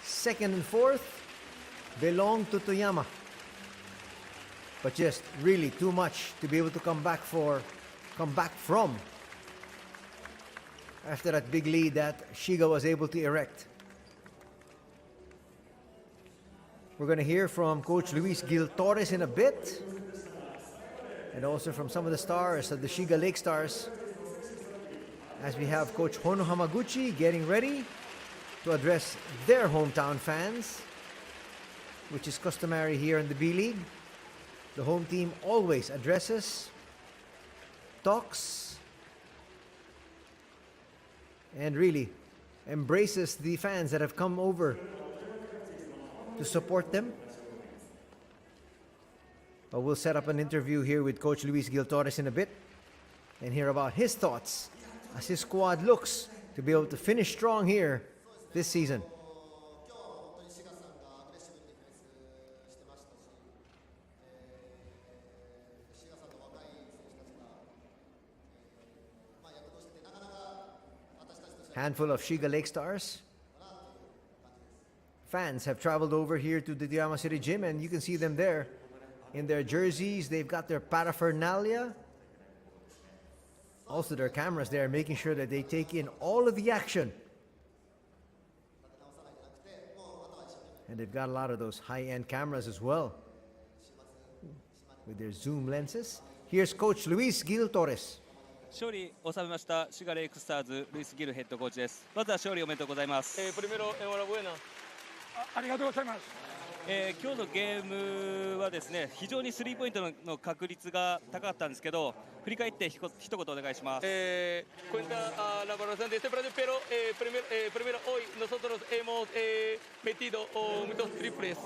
Second and fourth belong to Toyama. But just really too much to be able to come back from after that big lead that Shiga was able to erect. We're going to hear from Coach Luis Gil Torres in a bit, and also from some of the stars of the Shiga Lake Stars, as we have Coach Hono Hamaguchi getting ready to address their hometown fans, which is customary here in the B-League. The home team always addresses, talks, and really embraces the fans that have come over to support them. But we'll set up an interview here with Coach Luis Gil Torres in a bit and hear about his thoughts as his squad looks to be able to finish strong here this season. Handful of Shiga Lake Stars fans have traveled over here to the Toyama City Gym, and you can see them there in their jerseys. They've got their paraphernalia, also their cameras there, making sure that they take in all of the action. And they've got a lot of those high-end cameras as well with their zoom lenses. Here's Coach Luis Gil Torres. 勝利を収めましたシガレイクスターズルイス・ギルヘッドコーチです。まずは勝利おめでとうございます。Primero, enhorabuena. ありがとうございます。今日のゲームはですね、非常にスリーポイントの確率が高かったんですけど、振り返って一言お願いします。Cuenta la valoración de este partido, pero primero hoy nosotros hemos metido muchos triples.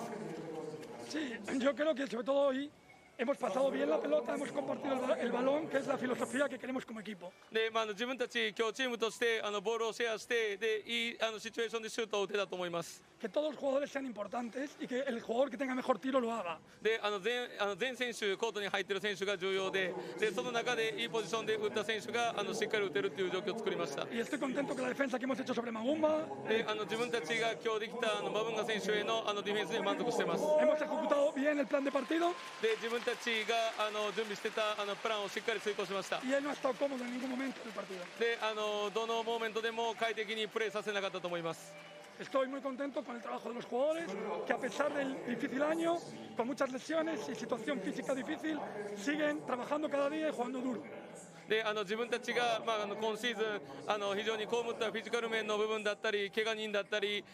Sí, yo creo que sobre todo hoy hemos pasado bien la pelota, hemos compartido el balón, que es la filosofía que queremos como equipo. で、自分たち今日チームとしてボールをシェアしてでいいシチュエーションでシュートを打てたと思います。Que todos los jugadores sean importantes y que el jugador que tenga mejor tiro lo haga. で、全選手コートに入っている選手が重要で、その中でいいポジションで打った選手がしっかり打てるという状況を作りました。Y estoy contento que la defensa que hemos hecho sobre Magumba. で、自分たちが今日できたマブンガ選手へのディフェンスに満足しています。Hemos ejecutado bien el plan de partido. で、自分たちが準備してたプランをしっかり遂行しました。 Y él no ha estado cómodo en ningún momento del partido. で、どのモーメントでも快適にプレーさせなかったと思います。 Estoy muy contento con el trabajo de los jugadores, que a pesar del difícil año, con muchas lesiones y situación física difícil, siguen trabajando cada día y jugando duro. で、自分たちが、今シーズン非常に被ったフィジカル面の部分だったり怪我人だったり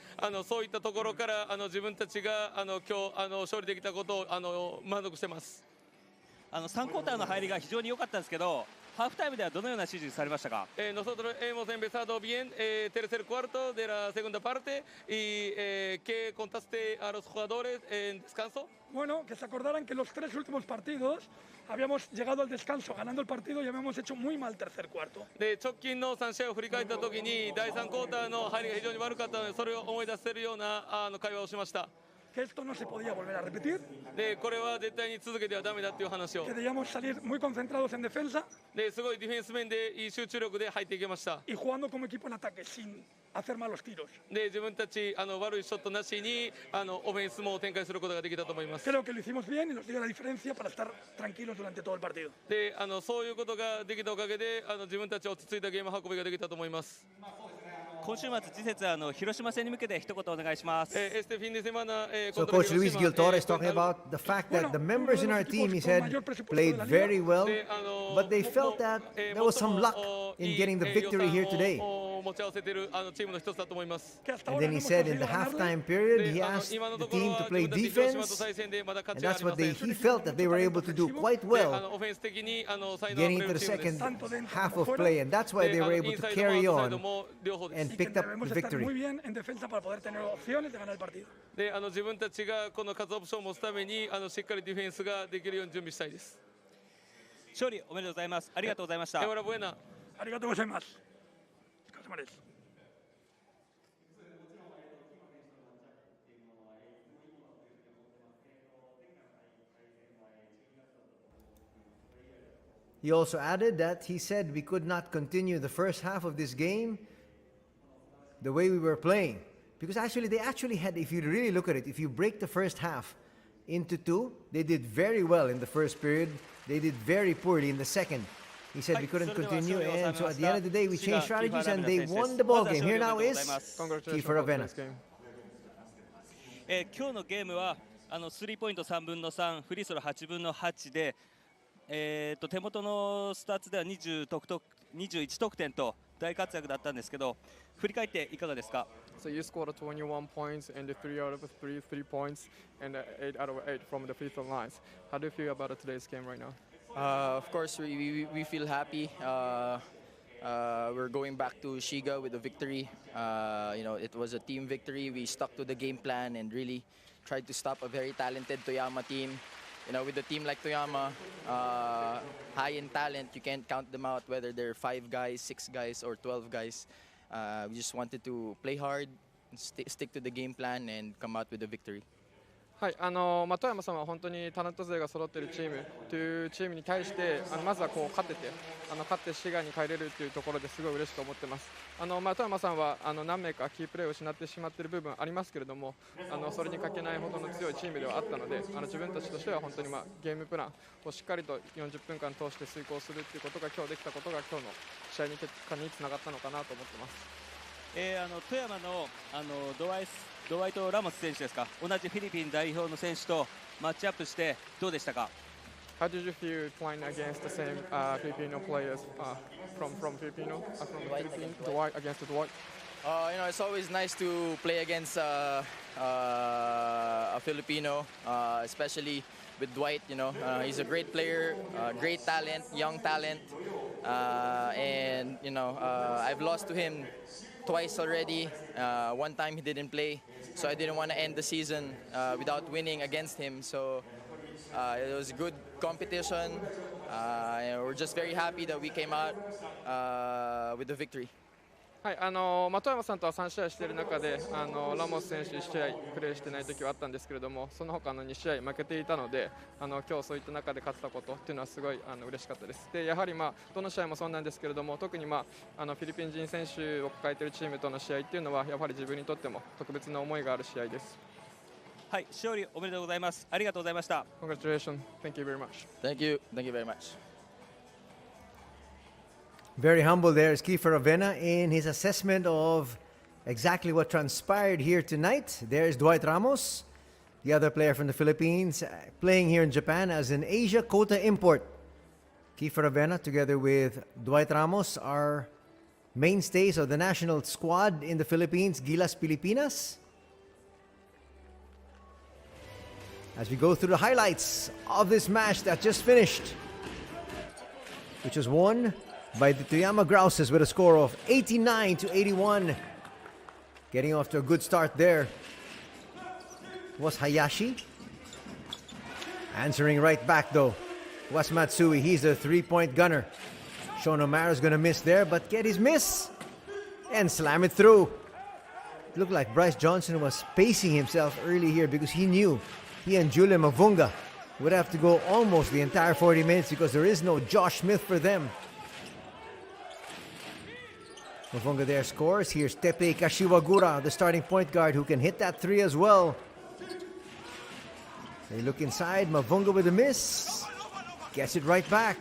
そういったところから自分たちが今日勝利できたことを満足してます。3クォーターの入りが非常に良かったんですけど、ハーフタイムではどのような指示されましたか？ Nosotros hemos empezado bien tercer cuarto de la segunda parte y ¿qué contaste a los jugadores en descanso? Bueno, que se acordaran que los 3 últimos partidos habíamos llegado al descanso ganando el partido y habíamos hecho muy mal tercer cuarto. で直近の3試合を振り返った時に第3クォーターの入りが非常に悪かったのでそれを思い出せるような会話をしました。 Que esto no se podía volver a repetir, でこれは絶対に続けてはダメだっていう話を que debíamos salir muy concentrados en defensa ですごいディフェンス面でいい集中力で入っていけました。 y jugando como equipo en ataque sin hacer malos tiros. で自分たち悪いショットなしにオフェンスも展開することができたと思います。 Creo que lo hicimos bien y nos dio la diferencia para estar tranquilos durante todo el partido. でそういうことができたおかげで自分たち落ち着いたゲーム運びができたと思います。 今週末次節広島戦に向けて一言お願いします。 Este fin de semana So Coach Luis Gil Torres talking about the fact that the members in our team, he said, played very well, but they felt that there was some luck in getting the victory here today. 持ち合わせているチームの一つだと思います。 Que hasta And then ahora no he hemos said in the conseguido ganarle. halftime period, he で asked 今の the ところ team は to 自 play 分たち広島と defense, 対戦でまだ勝 and ちはあ that's りま what せ they, ん。 he felt that they were able to do quite で well オフェンス的に才能あ getting ふれ into る the チームです。 second half of play, and that's why で they were イ able ン to サイドも carry アウトサイド on も両方です。 and Y que picked up debemos the estar muy victory. bien en defensa para poder tener opciones de ganar el partido. で自分たちがこの数オプションを持つためにしっかりディフェンスができるように準備したいです。勝利おめでとうございます。ありがとうございました。 Enhorabuena. Arigatou gozaimasu. お疲れ様です。 He also added that he said we could not continue the first half of this game the way we were playing. Because they actually had, if you really look at it, if you break the first half into two, they did very well in the first period. They did very poorly in the second. He said we couldn't continue, and so at the end of the day, we changed strategies and they won the ball game. Here now is Kiefer Avena. 今日のゲームはスリーポイント3分の3、フリースロー8分の8で、手元のスタッツでは21得点と大活躍だったんですけど、振り返っていかがですか？ So you scored 21 points and 3 out of 3 points and 8 out of 8 from the free throw lines. How do you feel about today's game right now? Of course, we feel happy. We're going back to Shiga with a victory. It was a team victory. We stuck to the game plan and really tried to stop a very talented Toyama team. With a team like Toyama, high in talent, you can't count them out whether they're 5 guys, 6 guys, or 12 guys. We just wanted to play hard, stick to the game plan, and come out with a victory. はい、富山さんは本当にタレント勢が揃っているチームというチームに対してまずは勝って滋賀に帰れるというところですごい嬉しく思ってます。富山さんは何名かキープレーを失ってしまっている部分ありますけれども、それにかけないほどの強いチームではあったので、自分たちとしては本当にゲームプランをしっかりと40分間通して遂行するということが今日できたことが今日の試合に結果につながったのかなと思ってます。富山のドワイト・ラモス選手ですか、同じフィリピン代表の選手とマッチアップしてどうでしたか？ How did you feel playing against the same Filipino players from Filipino from Philippines, Dwight against Dwight? It's always nice to play against a Filipino, especially with Dwight. He's a great player, great talent, young talent, and I've lost to him twice already. One time he didn't play, so I didn't want to end the season without winning against him. So it was a good competition. We're just very happy that we came out with the victory. はい、富山さんとは3試合している中でラモス選手1試合プレーしてない時はあったんですけれども、その他の2試合負けていたので今日そういった中で勝てたことっていうのはすごい嬉しかったです。でやはりどの試合もそうなんですけれども、特にフィリピン人選手を抱えているチームとの試合っていうのはやはり自分にとっても特別な思いがある試合です。はい、勝利おめでとうございます。ありがとうございました。 Congratulations. Thank you very much. Thank you very much. Very humble there is Kiefer Avena in his assessment of exactly what transpired here tonight. There's Dwight Ramos, the other player from the Philippines, playing here in Japan as an Asia quota import. Kiefer Avena, together with Dwight Ramos, are mainstays of the national squad in the Philippines, Gilas Pilipinas. As we go through the highlights of this match that just finished. which was won by the Toyama Grouses with a score of 89-81. Getting off to a good start there was Hayashi. Answering right back though was Matsui. He's a three-point gunner. Shonomara's gonna miss there, but get his miss and slam it through. It looked like Bryce Johnson was pacing himself early here because he knew he and Julian Mavunga would have to go almost the entire 40 minutes because there is no Josh Smith for them. Mavunga there scores. Here's Tepe Kashiwagura, the starting point guard, who can hit that three as well. They look inside. Mavunga with a miss. Gets it right back.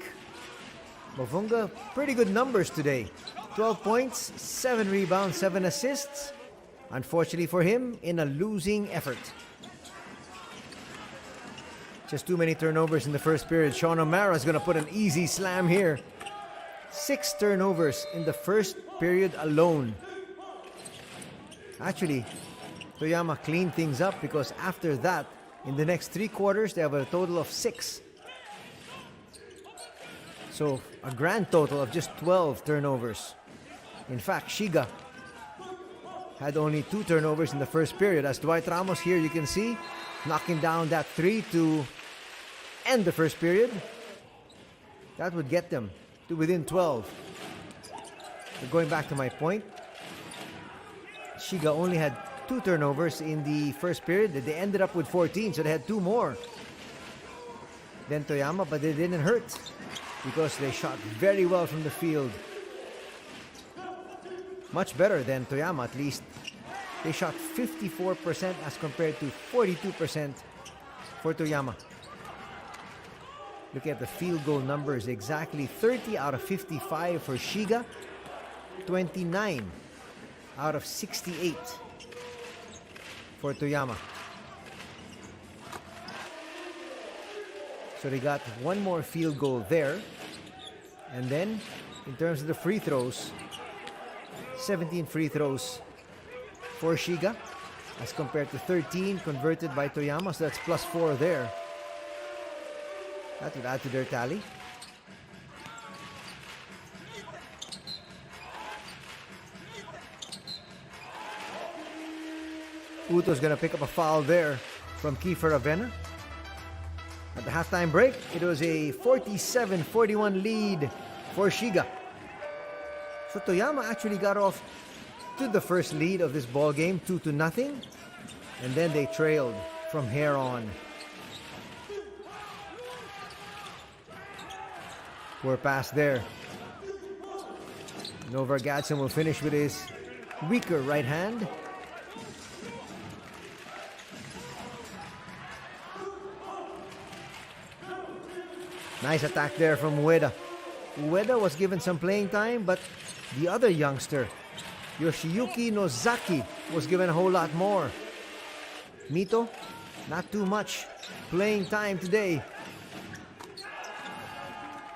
Mavunga, pretty good numbers today. 12 points, 7 rebounds, 7 assists. Unfortunately for him, in a losing effort. Just too many turnovers in the first period. Sean O'Mara is going to put an easy slam here. 6 turnovers in the first period alone. Actually, Toyama cleaned things up because after that, in the next 3 quarters, they have a total of 6. So, a grand total of just 12 turnovers. In fact, Shiga had only 2 turnovers in the first period. As Dwight Ramos here, you can see, knocking down that 3 to end the first period. That would get them to within 12. But going back to my point, Shiga only had 2 turnovers in the first period. They ended up with 14, so they had 2 more than Toyama, but they didn't hurt because they shot very well from the field. Much better than Toyama, at least. They shot 54% as compared to 42% for Toyama. Look at the field goal numbers. Exactly 30 out of 55 for Shiga. 29 out of 68 for Toyama. So they got 1 more field goal there. And then, in terms of the free throws, 17 free throws for Shiga as compared to 13 converted by Toyama, so that's plus 4 there. That would add to their tally. Uto's gonna pick up a foul there from Kiefer Avena. At the halftime break, it was a 47-41 lead for Shiga. So Toyama actually got off to the first lead of this ball game, 2-0, and then they trailed from here on. Poor pass there. Novar Gadsden will finish with his weaker right hand. Nice attack there from Ueda. Ueda was given some playing time, but the other youngster, Yoshiyuki Nozaki, was given a whole lot more. Mito, not too much playing time today.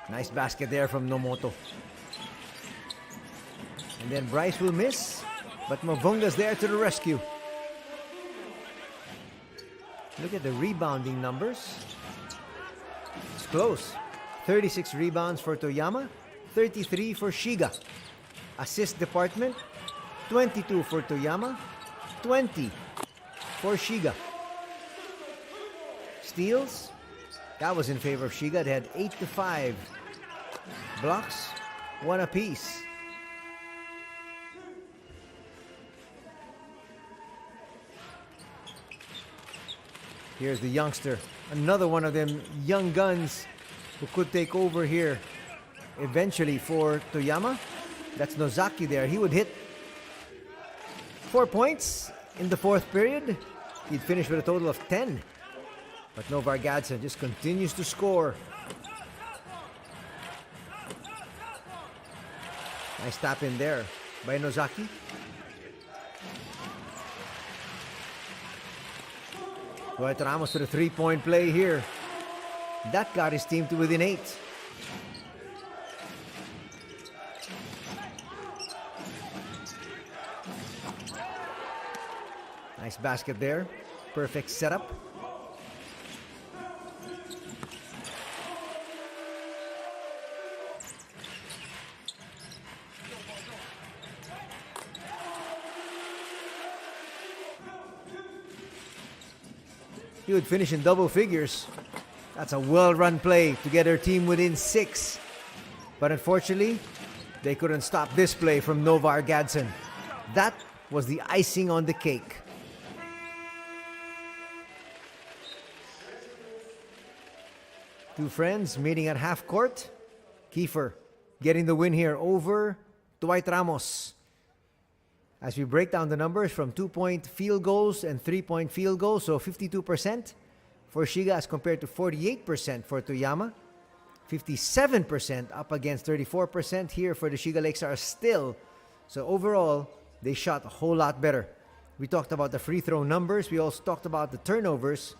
Nice basket there from Nomoto. And then Bryce will miss, but Mavunga's there to the rescue. Look at the rebounding numbers. It's close. 36 rebounds for Toyama, 33 for Shiga. Assist department, 22 for Toyama, 20 for Shiga. Steals, that was in favor of Shiga. They had 8-5. Blocks, 1 apiece. Here's the youngster, another one of them young guns who could take over here eventually for Toyama. That's Nozaki there. He would hit 4 points in the 4th period. He'd finish with a total of 10. But Novar Gadsden just continues to score. Nice tap in there by Nozaki. Dwight Ramos with a 3-point play here. That got his team to within 8. Nice basket there. Perfect setup. he would finish in double figures. That's a well-run play to get their team within 6. But unfortunately, they couldn't stop this play from Novar Gadsden. That was the icing on the cake. Two friends meeting at half court. Kiefer getting the win here over Dwight Ramos. As we break down the numbers from 2-point field goals and 3-point field goals, so 52% for Shiga as compared to 48% for Toyama. 57% up against 34% here for the Shiga Lakestars still. So overall, they shot a whole lot better. We talked about the free throw numbers. We also talked about the turnovers.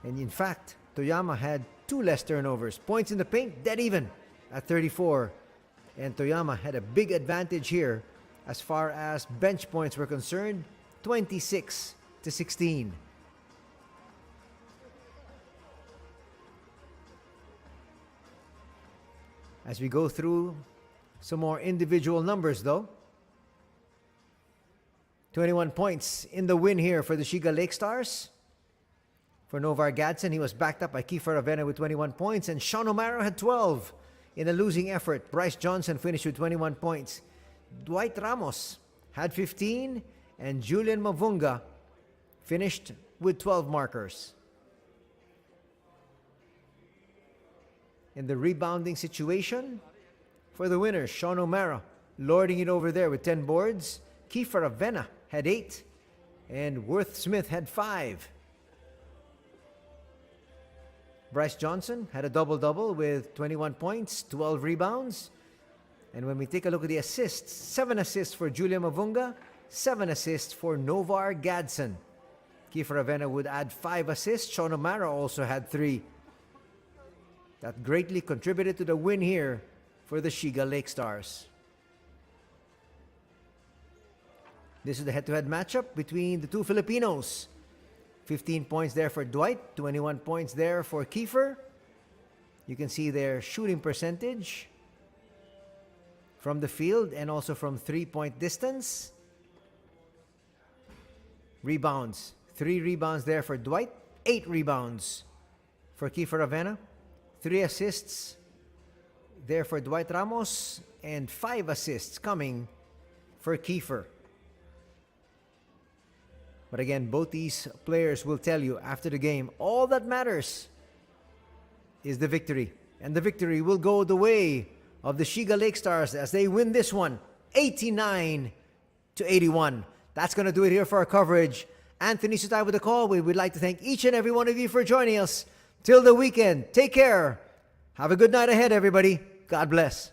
And in fact, Toyama had 2 less turnovers. Points in the paint, dead even at 34. And Toyama had a big advantage here as far as bench points were concerned, 26-16. As we go through some more individual numbers though. 21 points in the win here for the Shiga Lakestars. For Novar Gadsden, he was backed up by Kiefer Avena with 21 points, and Sean O'Mara had 12 in a losing effort. Bryce Johnson finished with 21 points. Dwight Ramos had 15, and Julian Mavunga finished with 12 markers. In the rebounding situation, for the winners, Sean O'Mara lording it over there with 10 boards. Kiefer Avena had 8, and Worth Smith had 5. Bryce Johnson had a double-double with 21 points, 12 rebounds. And when we take a look at the assists, 7 assists for Julia Mavunga, 7 assists for Novar Gadsden. Kiefer Avena would add 5 assists. Sean O'Mara also had 3. That greatly contributed to the win here for the Shiga Lakestars. This is the head-to-head matchup between the two Filipinos. 15 points there for Dwight, 21 points there for Kiefer. You can see their shooting percentage from the field and also from 3-point distance. Rebounds, 3 rebounds there for Dwight, 8 rebounds for Kiefer Avena. 3 assists there for Dwight Ramos, and 5 assists coming for Kiefer. But again, both these players will tell you after the game, all that matters is the victory. And the victory will go the way of the Shiga Lakestars as they win this one, 89-81. That's going to do it here for our coverage. Anthony Sutay with the call. We would like to thank each and every one of you for joining us. Till the weekend, take care. Have a good night ahead, everybody. God bless.